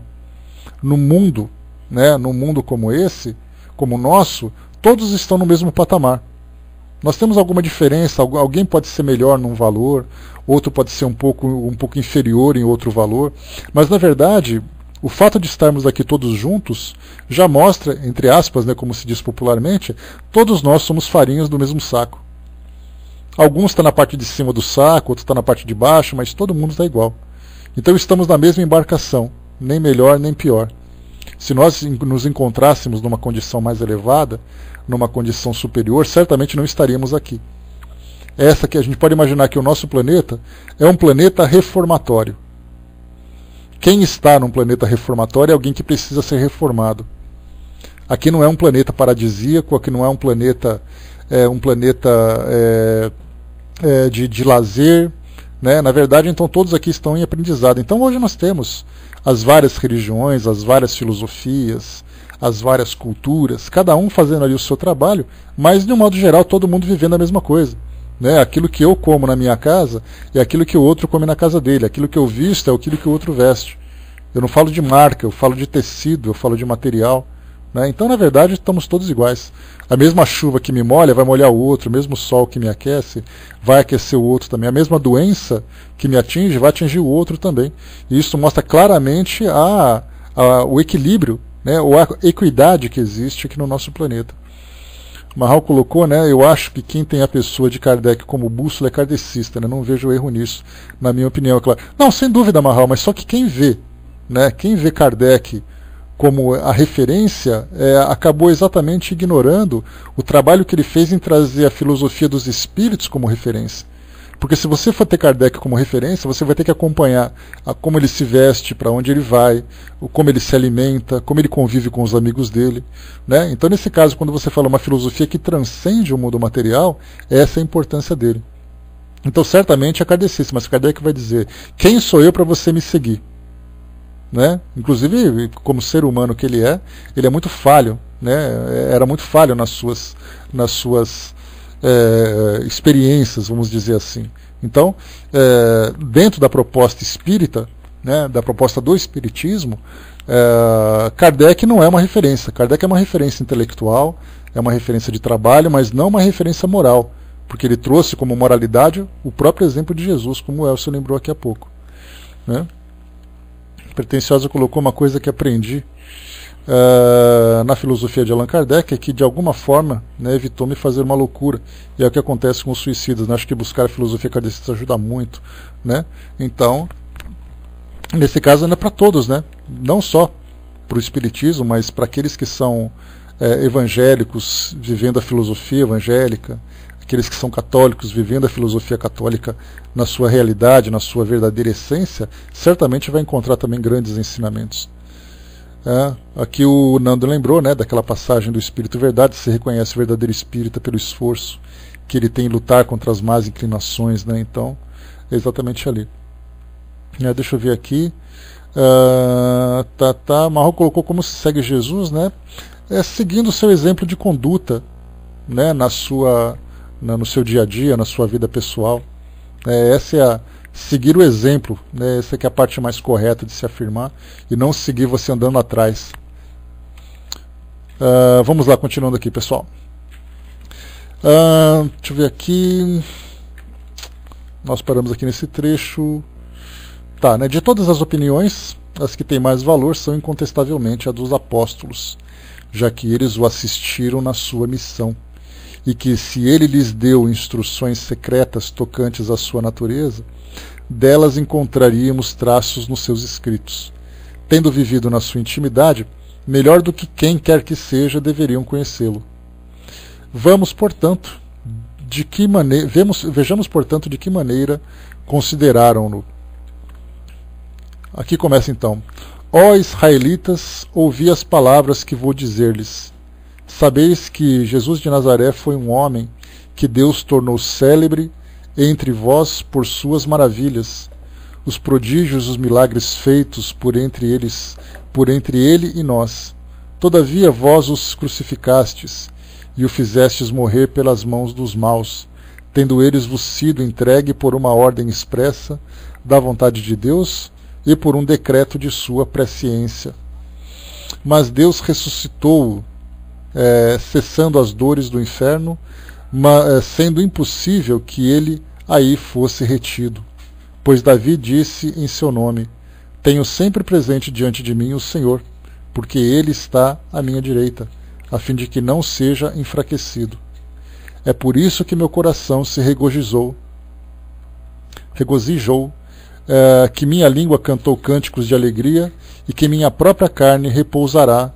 no mundo, né, num mundo como esse, como o nosso, todos estão no mesmo patamar. Nós temos alguma diferença, alguém pode ser melhor num valor, outro pode ser um pouco inferior em outro valor, mas na verdade, o fato de estarmos aqui todos juntos já mostra, entre aspas, né, como se diz popularmente, todos nós somos farinhas do mesmo saco. Alguns estão na parte de cima do saco, outros estão na parte de baixo, mas todo mundo está igual. Então estamos na mesma embarcação, nem melhor nem pior. Se nós nos encontrássemos numa condição mais elevada, numa condição superior, certamente não estaríamos aqui. Essa que a gente pode imaginar que o nosso planeta é um planeta reformatório. Quem está num planeta reformatório é alguém que precisa ser reformado. Aqui não é um planeta paradisíaco, aqui não é um planeta de lazer, né? Na verdade, então todos aqui estão em aprendizado. Então hoje nós temos as várias religiões, as várias filosofias, as várias culturas, cada um fazendo ali o seu trabalho, mas de um modo geral todo mundo vivendo a mesma coisa. Né? Aquilo que eu como na minha casa é aquilo que o outro come na casa dele, aquilo que eu visto é aquilo que o outro veste. Eu não falo de marca, eu falo de tecido, eu falo de material. Né? Então, na verdade, estamos todos iguais. A mesma chuva que me molha vai molhar o outro, o mesmo sol que me aquece vai aquecer o outro também. A mesma doença que me atinge vai atingir o outro também. E isso mostra claramente o equilíbrio, né, ou a equidade que existe aqui no nosso planeta. Maral colocou, né, eu acho que quem tem a pessoa de Kardec como bússola é kardecista, né, não vejo erro nisso, na minha opinião, é claro. Não, sem dúvida, Maral, mas só que quem vê Kardec como a referência, acabou exatamente ignorando o trabalho que ele fez em trazer a filosofia dos espíritos como referência. Porque se você for ter Kardec como referência, você vai ter que acompanhar como ele se veste, para onde ele vai, como ele se alimenta, como ele convive com os amigos dele. Né? Então, nesse caso, quando você fala uma filosofia que transcende o mundo material, essa é a importância dele. Então, certamente é kardecista, mas Kardec vai dizer, quem sou eu para você me seguir? Né? Inclusive, como ser humano que ele é muito falho, né? Era muito falho nas suas experiências, vamos dizer assim. Então, dentro da proposta espírita, né, da proposta do espiritismo, Kardec não é uma referência. Kardec é uma referência intelectual, é uma referência de trabalho, mas não uma referência moral, porque ele trouxe como moralidade o próprio exemplo de Jesus, como o Elcio lembrou aqui há pouco. Né? Pretensiosa colocou uma coisa que aprendi na filosofia de Allan Kardec, é que de alguma forma, né, evitou me fazer uma loucura, e é o que acontece com os suicidas, né? Acho que buscar a filosofia kardecista ajuda muito, né? Então, nesse caso ainda é para todos, né? Não só para o espiritismo, mas para aqueles que são evangélicos vivendo a filosofia evangélica, aqueles que são católicos vivendo a filosofia católica na sua realidade, na sua verdadeira essência, certamente vai encontrar também grandes ensinamentos. Aqui o Nando lembrou, né, daquela passagem do Espírito Verdade: se reconhece o verdadeiro espírita pelo esforço que ele tem em lutar contra as más inclinações, né? Então, é exatamente ali. Deixa eu ver aqui. Marro colocou como se segue Jesus, né? Seguindo o seu exemplo de conduta, né, no seu dia a dia, na sua vida pessoal. Essa é seguir o exemplo, né? Essa é a parte mais correta de se afirmar, e não seguir você andando atrás. Vamos lá, continuando aqui, pessoal. Deixa eu ver aqui. Nós paramos aqui nesse trecho. Tá, né? De todas as opiniões, as que têm mais valor são incontestavelmente a dos apóstolos, já que eles o assistiram na sua missão, e que se ele lhes deu instruções secretas tocantes à sua natureza, delas encontraríamos traços nos seus escritos. Tendo vivido na sua intimidade, melhor do que quem quer que seja, deveriam conhecê-lo. Vejamos, portanto, de que maneira consideraram-no. Aqui começa então. Ó israelitas, ouvi as palavras que vou dizer-lhes. Sabeis que Jesus de Nazaré foi um homem que Deus tornou célebre entre vós por suas maravilhas, os prodígios, os milagres feitos por entre ele e nós. Todavia vós os crucificastes e o fizestes morrer pelas mãos dos maus, tendo eles vos sido entregue por uma ordem expressa da vontade de Deus e por um decreto de sua presciência. Mas Deus ressuscitou-o, cessando as dores do inferno, sendo impossível que ele aí fosse retido. Pois Davi disse em seu nome: tenho sempre presente diante de mim o Senhor, porque ele está à minha direita, a fim de que não seja enfraquecido. É por isso que meu coração se regozijou, que minha língua cantou cânticos de alegria e que minha própria carne repousará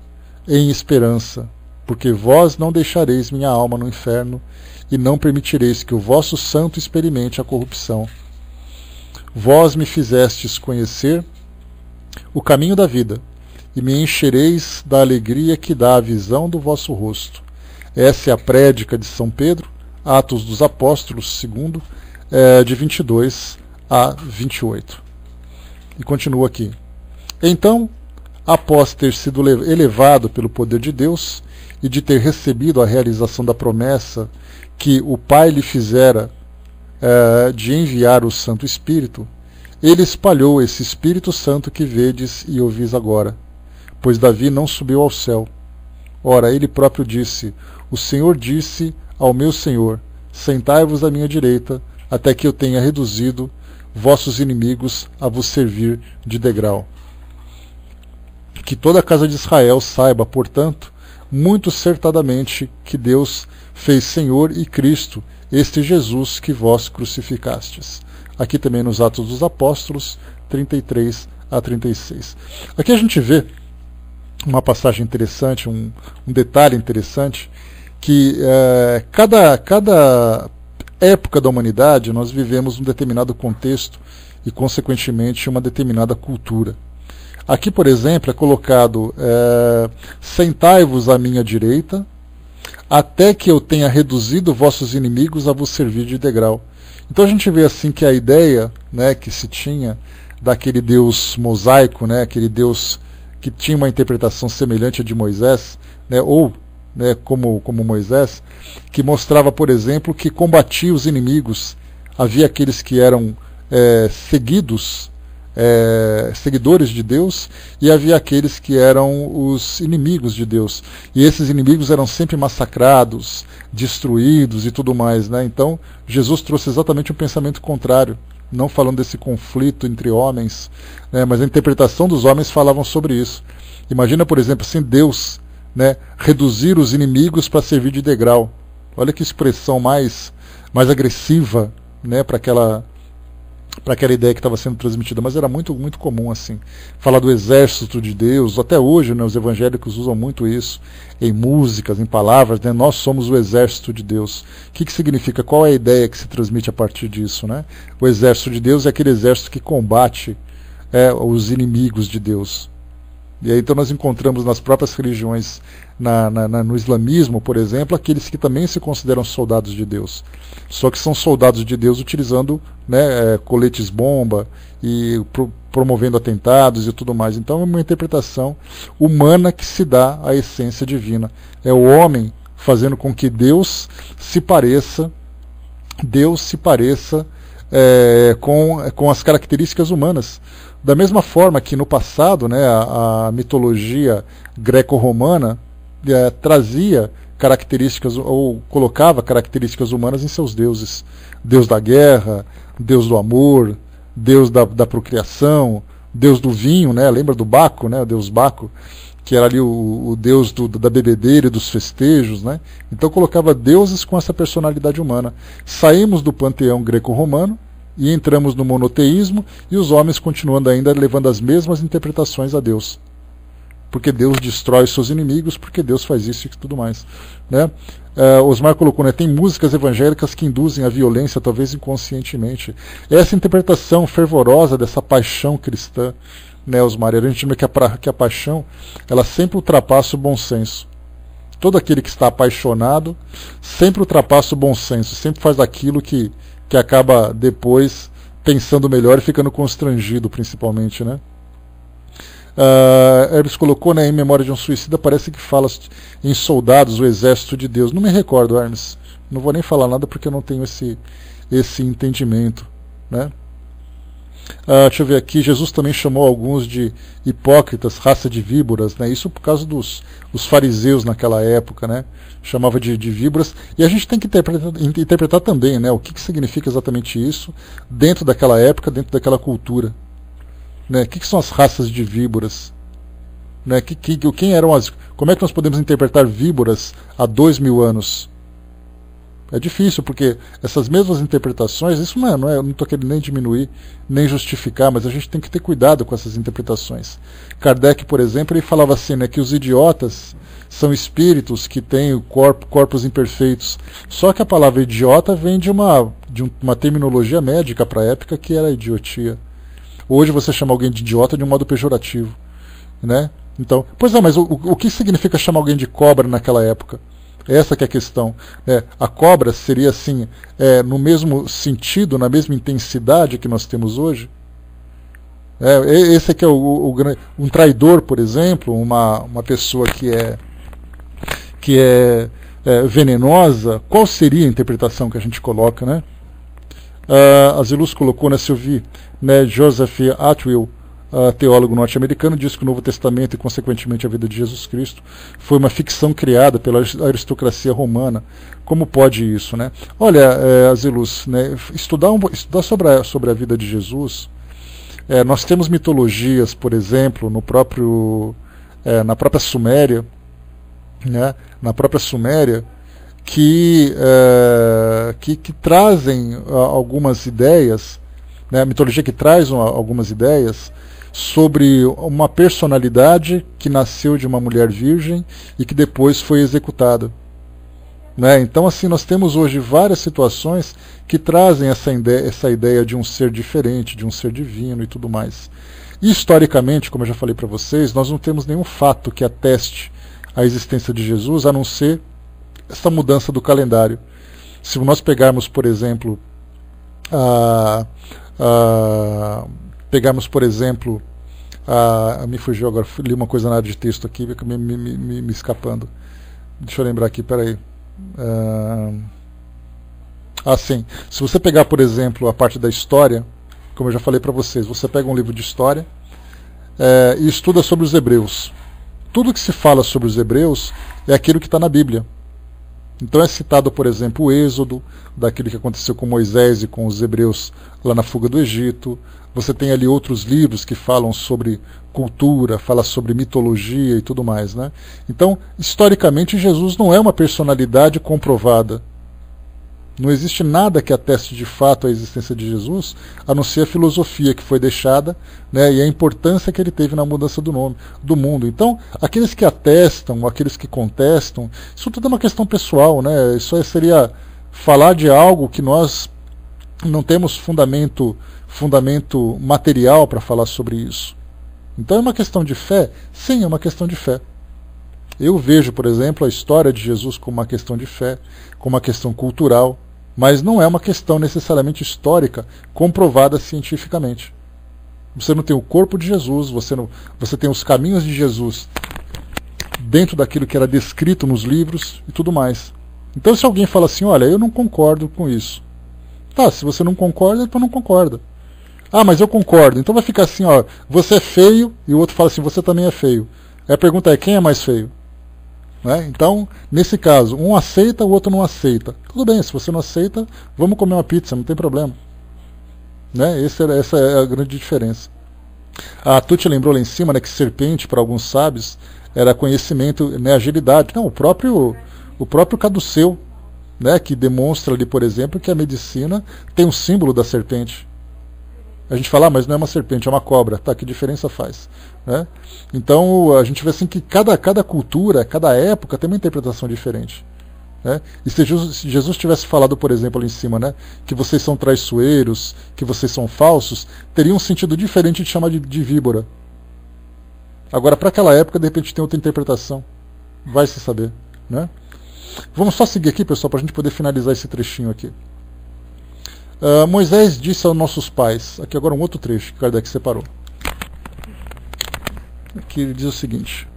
em esperança, porque vós não deixareis minha alma no inferno e não permitireis que o vosso santo experimente a corrupção. Vós me fizestes conhecer o caminho da vida e me enchereis da alegria que dá a visão do vosso rosto. Essa é a prédica de São Pedro, Atos dos Apóstolos 2, de 22 a 28. E continua aqui. Então, após ter sido elevado pelo poder de Deus e de ter recebido a realização da promessa que o Pai lhe fizera de enviar o Santo Espírito, ele espalhou esse Espírito Santo que vedes e ouvis agora, pois Davi não subiu ao céu. Ora, ele próprio disse: o Senhor disse ao meu Senhor: sentai-vos à minha direita, até que eu tenha reduzido vossos inimigos a vos servir de degrau. Que toda a casa de Israel saiba, portanto, muito certamente que Deus fez Senhor e Cristo este Jesus que vós crucificastes. Aqui também nos Atos dos Apóstolos 33 a 36. Aqui a gente vê uma passagem interessante, um detalhe interessante, que cada época da humanidade nós vivemos um determinado contexto e, consequentemente, uma determinada cultura. Aqui, por exemplo, é colocado: sentai-vos à minha direita, até que eu tenha reduzido vossos inimigos a vos servir de degrau. Então a gente vê assim que a ideia, né, que se tinha daquele Deus mosaico, né, aquele Deus que tinha uma interpretação semelhante à de Moisés, né, ou como Moisés, que mostrava, por exemplo, que combatia os inimigos. Havia aqueles que eram seguidores de Deus, e havia aqueles que eram os inimigos de Deus. E esses inimigos eram sempre massacrados, destruídos e tudo mais, né? Então, Jesus trouxe exatamente um pensamento contrário, não falando desse conflito entre homens, né? Mas a interpretação dos homens falavam sobre isso. Imagina, por exemplo, assim, Deus, né, reduzir os inimigos para servir de degrau. Olha que expressão mais agressiva, né, para aquela ideia que estava sendo transmitida, mas era muito, muito comum assim. Falar do exército de Deus, até hoje, né, os evangélicos usam muito isso em músicas, em palavras, né, nós somos o exército de Deus. O que significa? Qual é a ideia que se transmite a partir disso, né? O exército de Deus é aquele exército que combate os inimigos de Deus. E aí então nós encontramos nas próprias religiões, no islamismo, por exemplo, aqueles que também se consideram soldados de Deus. Só que são soldados de Deus utilizando, né, coletes-bomba e promovendo atentados e tudo mais. Então é uma interpretação humana que se dá à essência divina. É o homem fazendo com que Deus se pareça com as características humanas. Da mesma forma que no passado, né, a mitologia greco-romana trazia características ou colocava características humanas em seus deuses. Deus da guerra, Deus do amor, Deus da procriação, Deus do vinho, né? Lembra do Baco, né? O Deus Baco, que era ali o Deus da bebedeira e dos festejos, né? Então colocava deuses com essa personalidade humana. Saímos do panteão greco-romano e entramos no monoteísmo, e os homens continuando ainda levando as mesmas interpretações a Deus. Porque Deus destrói seus inimigos, porque Deus faz isso e tudo mais, né? Osmar colocou, né, tem músicas evangélicas que induzem a violência, talvez inconscientemente. Essa interpretação fervorosa dessa paixão cristã, né, Osmar, a gente lembra que a paixão, ela sempre ultrapassa o bom senso. Todo aquele que está apaixonado sempre ultrapassa o bom senso, sempre faz aquilo que acaba depois pensando melhor e ficando constrangido, principalmente, né? Hermes colocou, né, em Memória de um Suicida, parece que fala em soldados, o exército de Deus. Não me recordo, Hermes. Não vou nem falar nada porque eu não tenho esse entendimento, né? Deixa eu ver aqui, Jesus também chamou alguns de hipócritas, raça de víboras, né? Isso por causa dos fariseus naquela época, né? Chamava de víboras, e a gente tem que interpretar também, né? O que significa exatamente isso dentro daquela época, dentro daquela cultura, né? O que são as raças de víboras? Né? Quem eram como é que nós podemos interpretar víboras há 2000 anos? É difícil, porque essas mesmas interpretações, isso eu não estou querendo nem diminuir, nem justificar, mas a gente tem que ter cuidado com essas interpretações. Kardec, por exemplo, ele falava assim, né, que os idiotas são espíritos que têm corpos imperfeitos. Só que a palavra idiota vem de uma terminologia médica para a época, que era idiotia. Hoje você chama alguém de idiota de um modo pejorativo, né? Então, pois é, mas o que significa chamar alguém de cobra naquela época? Essa que é a questão. A cobra seria assim, no mesmo sentido, na mesma intensidade que nós temos hoje? Esse aqui é um traidor, por exemplo, uma pessoa que é venenosa. Qual seria a interpretação que a gente coloca, né? A Zilus colocou, né, se eu vi, né, Joseph Atwill, teólogo norte-americano, diz que o Novo Testamento e, consequentemente, a vida de Jesus Cristo foi uma ficção criada pela aristocracia romana. Como pode isso, né? Olha, Azilus, né, estudar sobre a vida de Jesus, nós temos mitologias, por exemplo, na própria Suméria, né, que trazem algumas ideias, né, a mitologia que traz algumas ideias sobre uma personalidade que nasceu de uma mulher virgem e que depois foi executada. Né? Então, assim, nós temos hoje várias situações que trazem essa ideia de um ser diferente, de um ser divino e tudo mais. E, historicamente, como eu já falei para vocês, nós não temos nenhum fato que ateste a existência de Jesus, a não ser essa mudança do calendário. Se nós pegarmos, por exemplo, me fugiu agora, li uma coisa na área de texto aqui, me escapando. Deixa eu lembrar aqui, peraí. Sim. Se você pegar, por exemplo, a parte da história, como eu já falei para vocês, você pega um livro de história e estuda sobre os hebreus. Tudo que se fala sobre os hebreus é aquilo que está na Bíblia. Então é citado, por exemplo, o Êxodo, daquilo que aconteceu com Moisés e com os hebreus lá na fuga do Egito. Você tem ali outros livros que falam sobre cultura, fala sobre mitologia e tudo mais, né? Então, historicamente, Jesus não é uma personalidade comprovada. Não existe nada que ateste de fato a existência de Jesus, a não ser a filosofia que foi deixada, né, e a importância que ele teve na mudança do mundo. Então, aqueles que atestam, aqueles que contestam, isso tudo é uma questão pessoal, né? Isso seria falar de algo que nós não temos fundamento material para falar sobre isso. Então é uma questão de fé? Sim, é uma questão de fé. Eu vejo, por exemplo, a história de Jesus como uma questão de fé, como uma questão cultural, mas não é uma questão necessariamente histórica, comprovada cientificamente. Você não tem o corpo de Jesus, você tem os caminhos de Jesus dentro daquilo que era descrito nos livros e tudo mais. Então, se alguém fala assim, olha, eu não concordo com isso. Tá, se você não concorda, então não concorda. Ah, mas eu concordo. Então vai ficar assim, ó, você é feio, e o outro fala assim, você também é feio. Aí a pergunta é, quem é mais feio? Né? Então, nesse caso, um aceita, o outro não aceita. Tudo bem, se você não aceita, vamos comer uma pizza, não tem problema. Né? Essa é a grande diferença. A Tuti lembrou lá em cima, né, que serpente, para alguns sábios, era conhecimento, né, agilidade. Não, o próprio caduceu, né, que demonstra ali, por exemplo, que a medicina tem um símbolo da serpente. A gente fala, mas não é uma serpente, é uma cobra. Tá, que diferença faz? Né? Então, a gente vê assim que cada cultura, cada época tem uma interpretação diferente. Né? E se Jesus tivesse falado, por exemplo, ali em cima, né, que vocês são traiçoeiros, que vocês são falsos, teria um sentido diferente de chamar de víbora. Agora, para aquela época, de repente tem outra interpretação. Vai se saber. Né? Vamos só seguir aqui, pessoal, para a gente poder finalizar esse trechinho aqui. Moisés disse aos nossos pais, aqui agora um outro trecho que Kardec separou. Aqui ele diz o seguinte: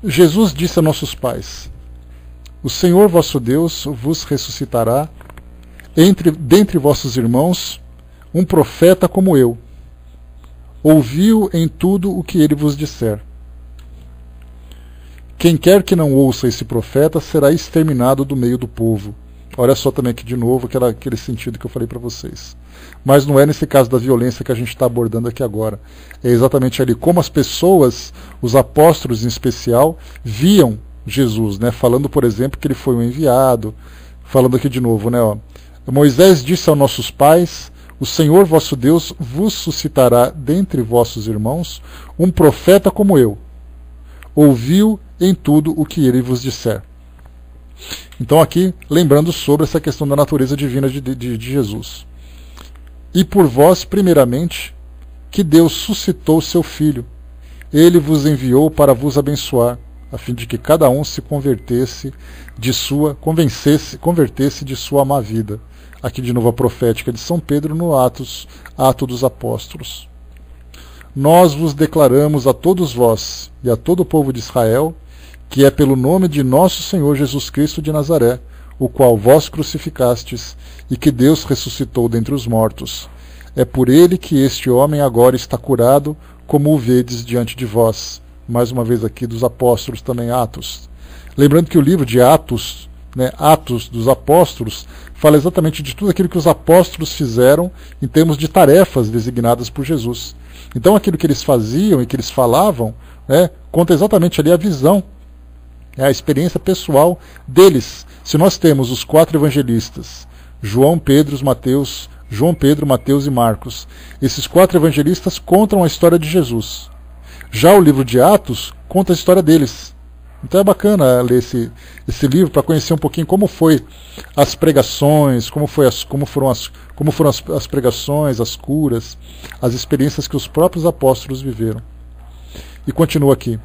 Jesus disse a nossos pais, o Senhor vosso Deus vos ressuscitará dentre vossos irmãos, um profeta como eu. Ouviu em tudo o que ele vos disser. Quem quer que não ouça esse profeta será exterminado do meio do povo. Olha só também aqui de novo aquele sentido que eu falei para vocês. Mas não é nesse caso da violência que a gente está abordando aqui agora. É exatamente ali como as pessoas, os apóstolos em especial, viam Jesus, né? Falando, por exemplo, que ele foi um enviado. Falando aqui de novo, né? Ó. Moisés disse aos nossos pais: o Senhor vosso Deus vos suscitará dentre vossos irmãos um profeta como eu. Ouviu em tudo o que ele vos disser. Então aqui, lembrando sobre essa questão da natureza divina de Jesus. E por vós, primeiramente, que Deus suscitou seu Filho. Ele vos enviou para vos abençoar, a fim de que cada um se convertesse de sua má vida. Aqui de novo a profética de São Pedro no Ato dos Apóstolos. Nós vos declaramos a todos vós e a todo o povo de Israel que é pelo nome de nosso Senhor Jesus Cristo de Nazaré, o qual vós crucificastes, e que Deus ressuscitou dentre os mortos. É por ele que este homem agora está curado, como o vedes diante de vós. Mais uma vez aqui dos apóstolos, também Atos. Lembrando que o livro de Atos, né, Atos dos Apóstolos, fala exatamente de tudo aquilo que os apóstolos fizeram em termos de tarefas designadas por Jesus. Então aquilo que eles faziam e que eles falavam, né, conta exatamente ali a visão, a experiência pessoal deles. Se nós temos os 4 evangelistas, João, Pedro, Mateus e Marcos, esses 4 evangelistas contam a história de Jesus. Já o livro de Atos conta a história deles. Então é bacana ler esse livro para conhecer um pouquinho como foi as pregações, como foram as pregações, as curas, as experiências que os próprios apóstolos viveram. E continua aqui.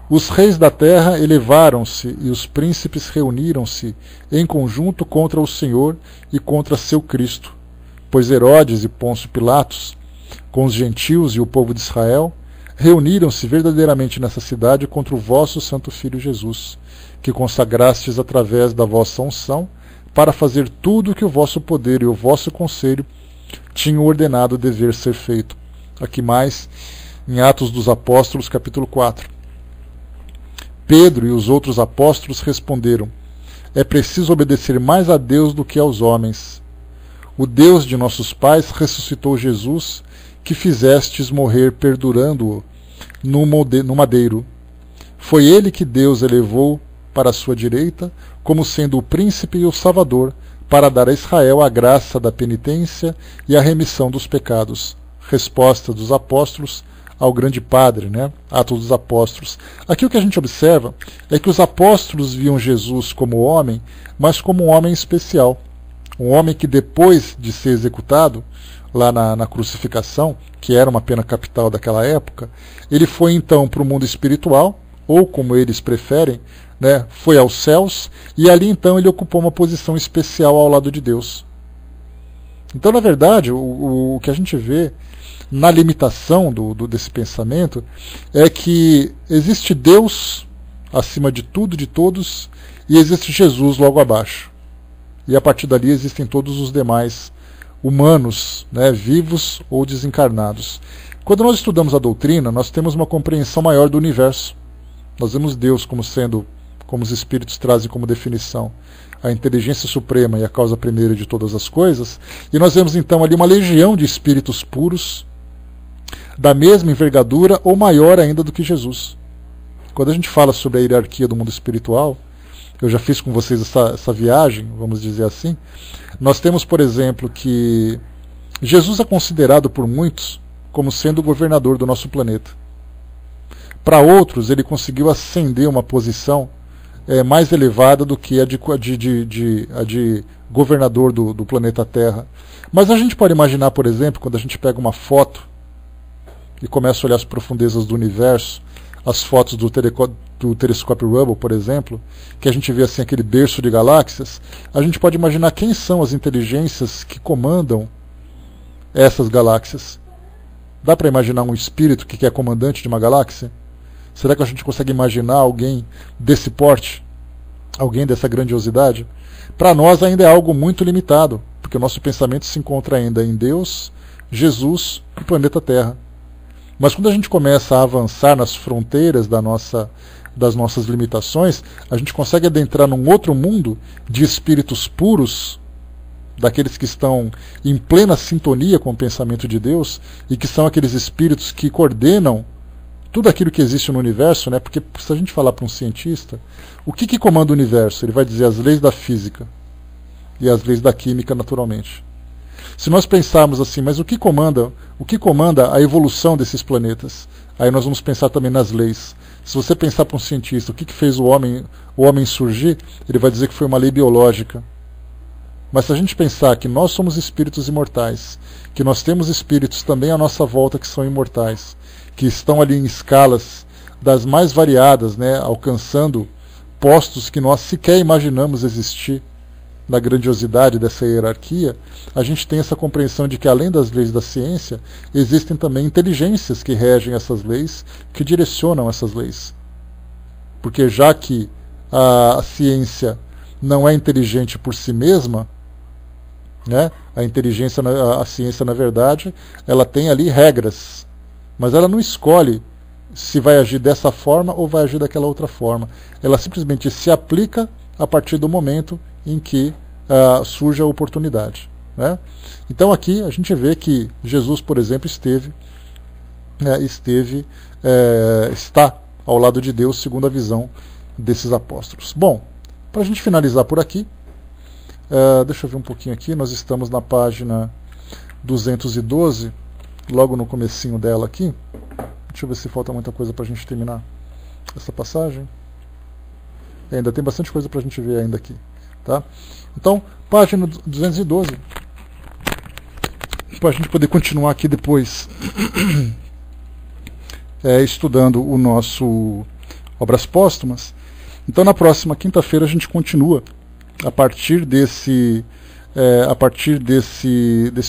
Os reis da terra elevaram-se e os príncipes reuniram-se em conjunto contra o Senhor e contra seu Cristo, pois Herodes e Pôncio Pilatos, com os gentios e o povo de Israel, reuniram-se verdadeiramente nessa cidade contra o vosso santo Filho Jesus, que consagrastes através da vossa unção, para fazer tudo o que o vosso poder e o vosso conselho tinham ordenado dever ser feito. Aqui mais, em Atos dos Apóstolos, capítulo 4. Pedro e os outros apóstolos responderam: é preciso obedecer mais a Deus do que aos homens. O Deus de nossos pais ressuscitou Jesus, que fizestes morrer perdurando-o no madeiro. Foi ele que Deus elevou para a sua direita, como sendo o príncipe e o salvador, para dar a Israel a graça da penitência e a remissão dos pecados. Resposta dos apóstolos ao grande padre, né? Atos dos Apóstolos. Aqui o que a gente observa é que os apóstolos viam Jesus como homem, mas como um homem especial. Um homem que depois de ser executado, lá na crucificação, que era uma pena capital daquela época, ele foi então para o mundo espiritual, ou como eles preferem, né, foi aos céus, e ali então ele ocupou uma posição especial ao lado de Deus. Então, na verdade, o que a gente vê na limitação desse pensamento é que existe Deus acima de tudo, de todos, e existe Jesus logo abaixo. E a partir dali existem todos os demais humanos, né, vivos ou desencarnados. Quando nós estudamos a doutrina, nós temos uma compreensão maior do universo. Nós vemos Deus como sendo, como os espíritos trazem como definição, a inteligência suprema e a causa primeira de todas as coisas, e nós vemos então ali uma legião de espíritos puros, da mesma envergadura ou maior ainda do que Jesus. Quando a gente fala sobre a hierarquia do mundo espiritual, eu já fiz com vocês essa viagem, vamos dizer assim, nós temos, por exemplo, que Jesus é considerado por muitos como sendo o governador do nosso planeta. Para outros, ele conseguiu ascender uma posição mais elevada do que a de governador do planeta Terra. Mas a gente pode imaginar, por exemplo, quando a gente pega uma foto e começa a olhar as profundezas do universo, as fotos do telescópio Hubble, por exemplo, que a gente vê assim aquele berço de galáxias, a gente pode imaginar quem são as inteligências que comandam essas galáxias. Dá para imaginar um espírito que é comandante de uma galáxia? Será que a gente consegue imaginar alguém desse porte? Alguém dessa grandiosidade? Para nós ainda é algo muito limitado, porque o nosso pensamento se encontra ainda em Deus, Jesus e o planeta Terra. Mas quando a gente começa a avançar nas fronteiras das nossas limitações, a gente consegue adentrar num outro mundo de espíritos puros, daqueles que estão em plena sintonia com o pensamento de Deus, e que são aqueles espíritos que coordenam tudo aquilo que existe no universo, né? Porque se a gente falar para um cientista, o que comanda o universo? Ele vai dizer as leis da física e as leis da química, naturalmente. Se nós pensarmos assim, mas o que comanda a evolução desses planetas? Aí nós vamos pensar também nas leis. Se você pensar para um cientista, o que fez o homem surgir, ele vai dizer que foi uma lei biológica. Mas se a gente pensar que nós somos espíritos imortais, que nós temos espíritos também à nossa volta que são imortais, que estão ali em escalas das mais variadas, né, alcançando postos que nós sequer imaginamos existir na grandiosidade dessa hierarquia, a gente tem essa compreensão de que, além das leis da ciência, existem também inteligências que regem essas leis, que direcionam essas leis. Porque já que a ciência não é inteligente por si mesma, né, a ciência, na verdade, ela tem ali regras, mas ela não escolhe se vai agir dessa forma ou vai agir daquela outra forma. Ela simplesmente se aplica a partir do momento em que surge a oportunidade, né? Então aqui a gente vê que Jesus, por exemplo, está ao lado de Deus, segundo a visão desses apóstolos. Bom, para a gente finalizar por aqui, deixa eu ver um pouquinho aqui, nós estamos na página 212, logo no comecinho dela aqui. Deixa eu ver se falta muita coisa para a gente terminar essa passagem. Ainda tem bastante coisa para a gente ver ainda aqui, tá? Então, página 212, para a gente poder continuar aqui depois estudando o nosso Obras Póstumas. Então, na próxima quinta-feira a gente continua a partir desse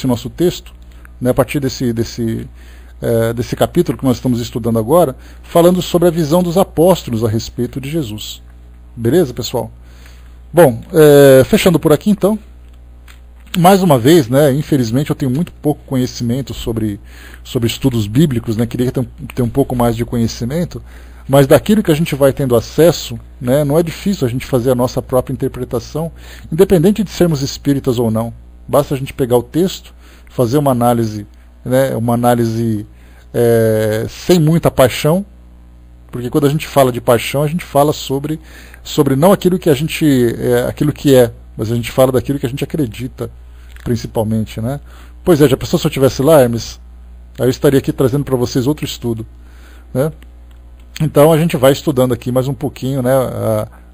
nosso texto, né, a partir desse capítulo que nós estamos estudando agora, falando sobre a visão dos apóstolos a respeito de Jesus. Beleza, pessoal? Bom, fechando por aqui então, mais uma vez, né, infelizmente eu tenho muito pouco conhecimento sobre estudos bíblicos, né, queria ter um pouco mais de conhecimento, mas daquilo que a gente vai tendo acesso, né, não é difícil a gente fazer a nossa própria interpretação, independente de sermos espíritas ou não. Basta a gente pegar o texto, fazer uma análise, né, sem muita paixão, porque quando a gente fala de paixão, a gente fala sobre não aquilo que aquilo que é, mas a gente fala daquilo que a gente acredita, principalmente, né? Pois é, já pensou se eu estivesse lá, Hermes? Aí eu estaria aqui trazendo para vocês outro estudo, né? Então a gente vai estudando aqui mais um pouquinho, né?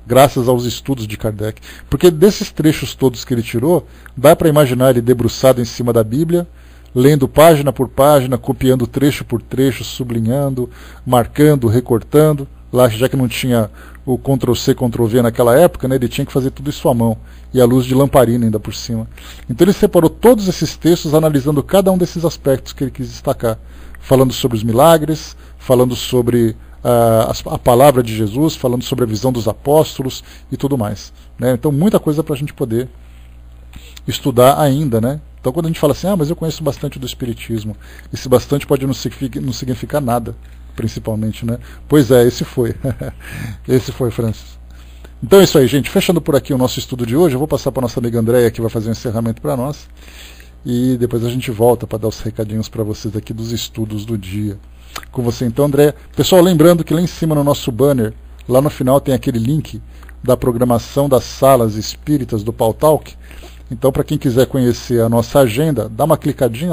Graças aos estudos de Kardec, porque desses trechos todos que ele tirou, dá para imaginar ele debruçado em cima da Bíblia, lendo página por página, copiando trecho por trecho, sublinhando, marcando, recortando. Lá, já que não tinha o Ctrl+C, Ctrl+V naquela época, né, ele tinha que fazer tudo isso à mão, e a luz de lamparina ainda por cima. Então ele separou todos esses textos, analisando cada um desses aspectos que ele quis destacar, falando sobre os milagres, falando sobre a palavra de Jesus, falando sobre a visão dos apóstolos e tudo mais, né? Então muita coisa para a gente poder estudar ainda, né? Então quando a gente fala assim, mas eu conheço bastante do Espiritismo, esse bastante pode não significar nada, principalmente, né? Pois é, esse foi. Esse foi, Francis. Então é isso aí, gente. Fechando por aqui o nosso estudo de hoje, eu vou passar para a nossa amiga Andréia, que vai fazer um encerramento para nós, e depois a gente volta para dar os recadinhos para vocês aqui dos estudos do dia. Com você então, Andréia. Pessoal, lembrando que lá em cima no nosso banner, lá no final tem aquele link da programação das salas espíritas do Pautalk. Então, para quem quiser conhecer a nossa agenda, dá uma clicadinha lá.